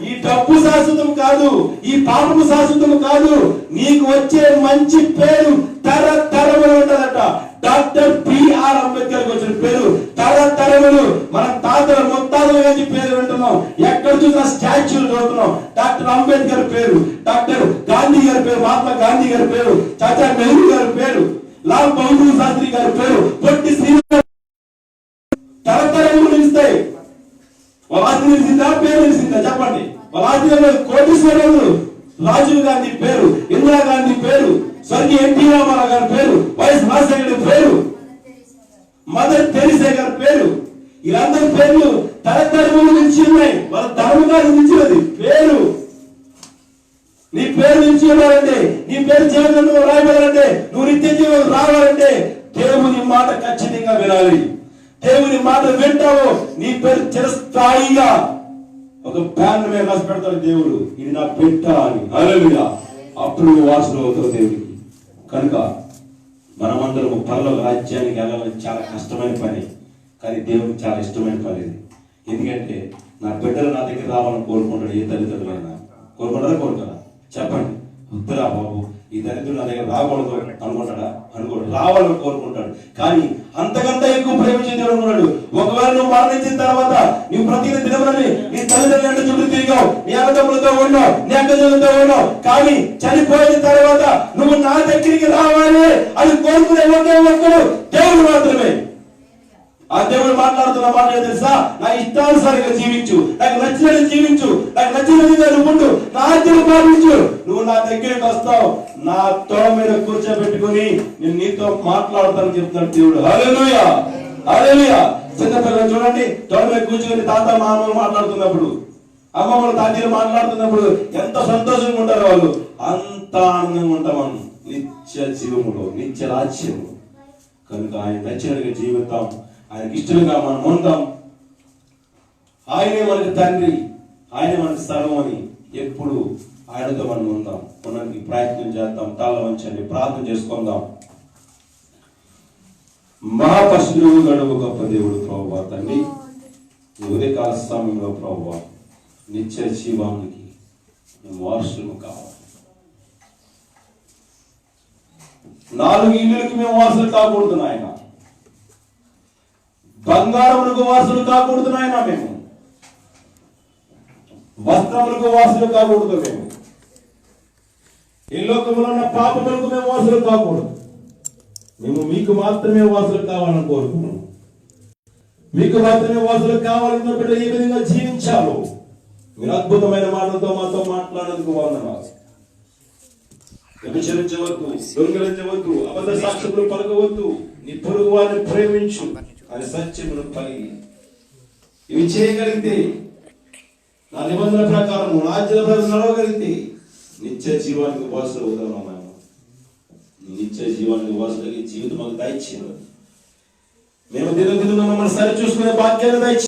ఈ డబ్బు శాశ్వతం కాదు, ఈ పాపము శాశ్వతం కాదు, నీకు వచ్చే మంచి పేరు తరతరములు ఉంటదట. డాక్టర్ బిఆర్ అంబేద్కర్ వచ్చిన పేరు తరతరములు. మన తాతల ముత్తాతల నుంచి పేరు వింటున్నాం, ఎక్కడ చూసినా స్టాచ్యూలు చూస్తున్నాం. డాక్టర్ అంబేద్కర్ పేరు, డాక్టర్ గాంధీ గారి పేరు, మహాత్మా గాంధీ గారి పేరు, చాచా నెహ్రూ గారి పేరు, లాల్ బహదూర్ శాస్త్రి గారి పేరు, పొట్టి శ్రీరామ్. తరతరములు నిలుస్తాయి. వాళ్ళ ఆస్తి నిలిచిందా? పేరు నిలిచిందా? చెప్పండి. వాళ్ళ ఆస్తిలో కోటీశ్వరులు, రాజీవ్ గాంధీ పేరు, ఇందిరా గాంధీ పేరు, స్వర్గీయ ఎన్టీ రామారావు గారి పేరు, వైఎస్ రాజశేఖర పేరు, మదర్ తెరిసా గారి పేరు, వీళ్ళందరి పేర్లు తరతరములు నిలిచి ఉన్నాయి. వాళ్ళ ధర్మం గారు నిలిచినది పేరు. నీ పేరు నిలిచి ఉండాలంటే, నీ పేరు జీవితంలో రాయబడాలంటే, నువ్వు నిత్య జీవితం రావాలంటే దేవుని మాట ఖచ్చితంగా వినాలి. దేవుని మాట వింటావు, నీ పేరు చిరస్థాయిగా ఒక బ్యాన్ మీద రాసి పెడతాడు దేవుడు, ఇది నా బిడ్డ అని. హల్లెలూయా. అప్పుడు వారసులు అవుతావు దేవుడికి. కనుక మనమందరము పరలోక రాజ్యానికి వెళ్ళాలని చాలా కష్టమైన పని, కానీ దేవుడికి చాలా ఇష్టమైన పని ఇది. ఎందుకంటే నా బిడ్డలు నా దగ్గర రావాలని కోరుకుంటాడు. ఏ తల్లిదండ్రులైనా కోరుకుంటారా? చెప్పండి. వద్దురా బాబు, ఈ దరిద్రుడు నా దగ్గర రాకూడదు అనుకుంటాడా? అనుకోడు. రావాలని కోరుకుంటాడు. కానీ అంతకంతా ఎక్కువ ప్రేమించే దేవుడు అనుకున్నాడు. ఒకవేళ నువ్వు మరణించిన తర్వాత నువ్వు ప్రతి దినమని నీ తల్లిదండ్రుల చుట్టూ తిరిగావు, నీ అన్నదమ్ములతో ఉన్నావు, నీ అక్కజనులతో ఉన్నావు, కానీ చనిపోయిన తర్వాత నువ్వు నా దగ్గరికి రావాలి అని కోరుకునే ఒకే ఒక్కడు దేవుడు మాత్రమే. ఆ దేవుడు మాట్లాడుతున్న మాట తెలుసా? నా ఇష్టానుసారంగా జీవించు, నాకు నచ్చినట్టు జీవించు, నాకు నచ్చిన విధంగా నువ్వు ఉండు, నా ఆజ్ఞలు పాటించు. నువ్వు నా దగ్గరికి వస్తావు, నా తోడ మీద కూర్చోబెట్టుకుని నేను నీతో మాట్లాడతానని చెప్తున్నాడు దేవుడు. హల్లెలూయా. హల్లెలూయా. చిన్నపిల్లలు చూడండి, తోడ మీద కూర్చొని తాత మామూలు మాట్లాడుతున్నప్పుడు, అమ్మమ్మలు తాతీలు మాట్లాడుతున్నప్పుడు ఎంత సంతోషంగా ఉంటారు వాళ్ళు. అంత ఆనందంగా ఉంటాం మనం నిత్య జీవములో, నిత్య రాజ్యము. కనుక ఆయన నచ్చినట్టుగా జీవితాం, ఆయనకి ఇష్టంగా మనం ఉంటాం. ఆయనే మనకి తండ్రి, ఆయనే మనకి సర్వం అని ఎప్పుడు ఆయనతో మనం ఉందాం, మనకి ప్రయత్నం చేద్దాం. తాళ్ళ వంచండి, ప్రార్థన చేసుకుందాం. మహాపరిశుద్ధుడు గడువు గొప్ప దేవుడు ప్రభువా తండ్రి, ఉదయకాల సమయంలో ప్రభువా నిత్య జీవానికి మేము వారసులు కావాలి. 4 ఇళ్ళకి మేము వారసులు కాకూడదు నాయన, బంగారములకు వారసులు కాకూడదు నాయన, మేము వస్త్రములకు వారసులు కాకూడదు, మేము ఈ లోకములో ఉన్న పాపములకు మేము వారసులు కాకూడదు. మేము మీకు మాత్రమే వారసులు కావాలని కోరుకున్నాం. మీకు మాత్రమే వారసులు కావాలని బిడ్డ ఏ విధంగా జీవించాలో మీరు అద్భుతమైన మాటలతో మాతో మాట్లాడేందుకు వందనాలు. వ్యభిచరించవద్దు, దొంగిలించవద్దు, అబద్ధ సాక్షులు పలకవద్దు, నీ పొరుగు వారిని ప్రేమించు అని సత్యమును పలికి ఇవి చేయగలిగితే, నా నిబంధన ప్రకారం రాజ్యాల ప్రకారం నడవగలిగితే నిత్య జీవానికి వారసులు అవుతాం. నిత్య జీవానికి వారసులకి జీవితం మాకు దయచేయదు. మేము దినదిన మమ్మల్ని సరి చూసుకునే భాగ్యాన్ని దయచేయండి.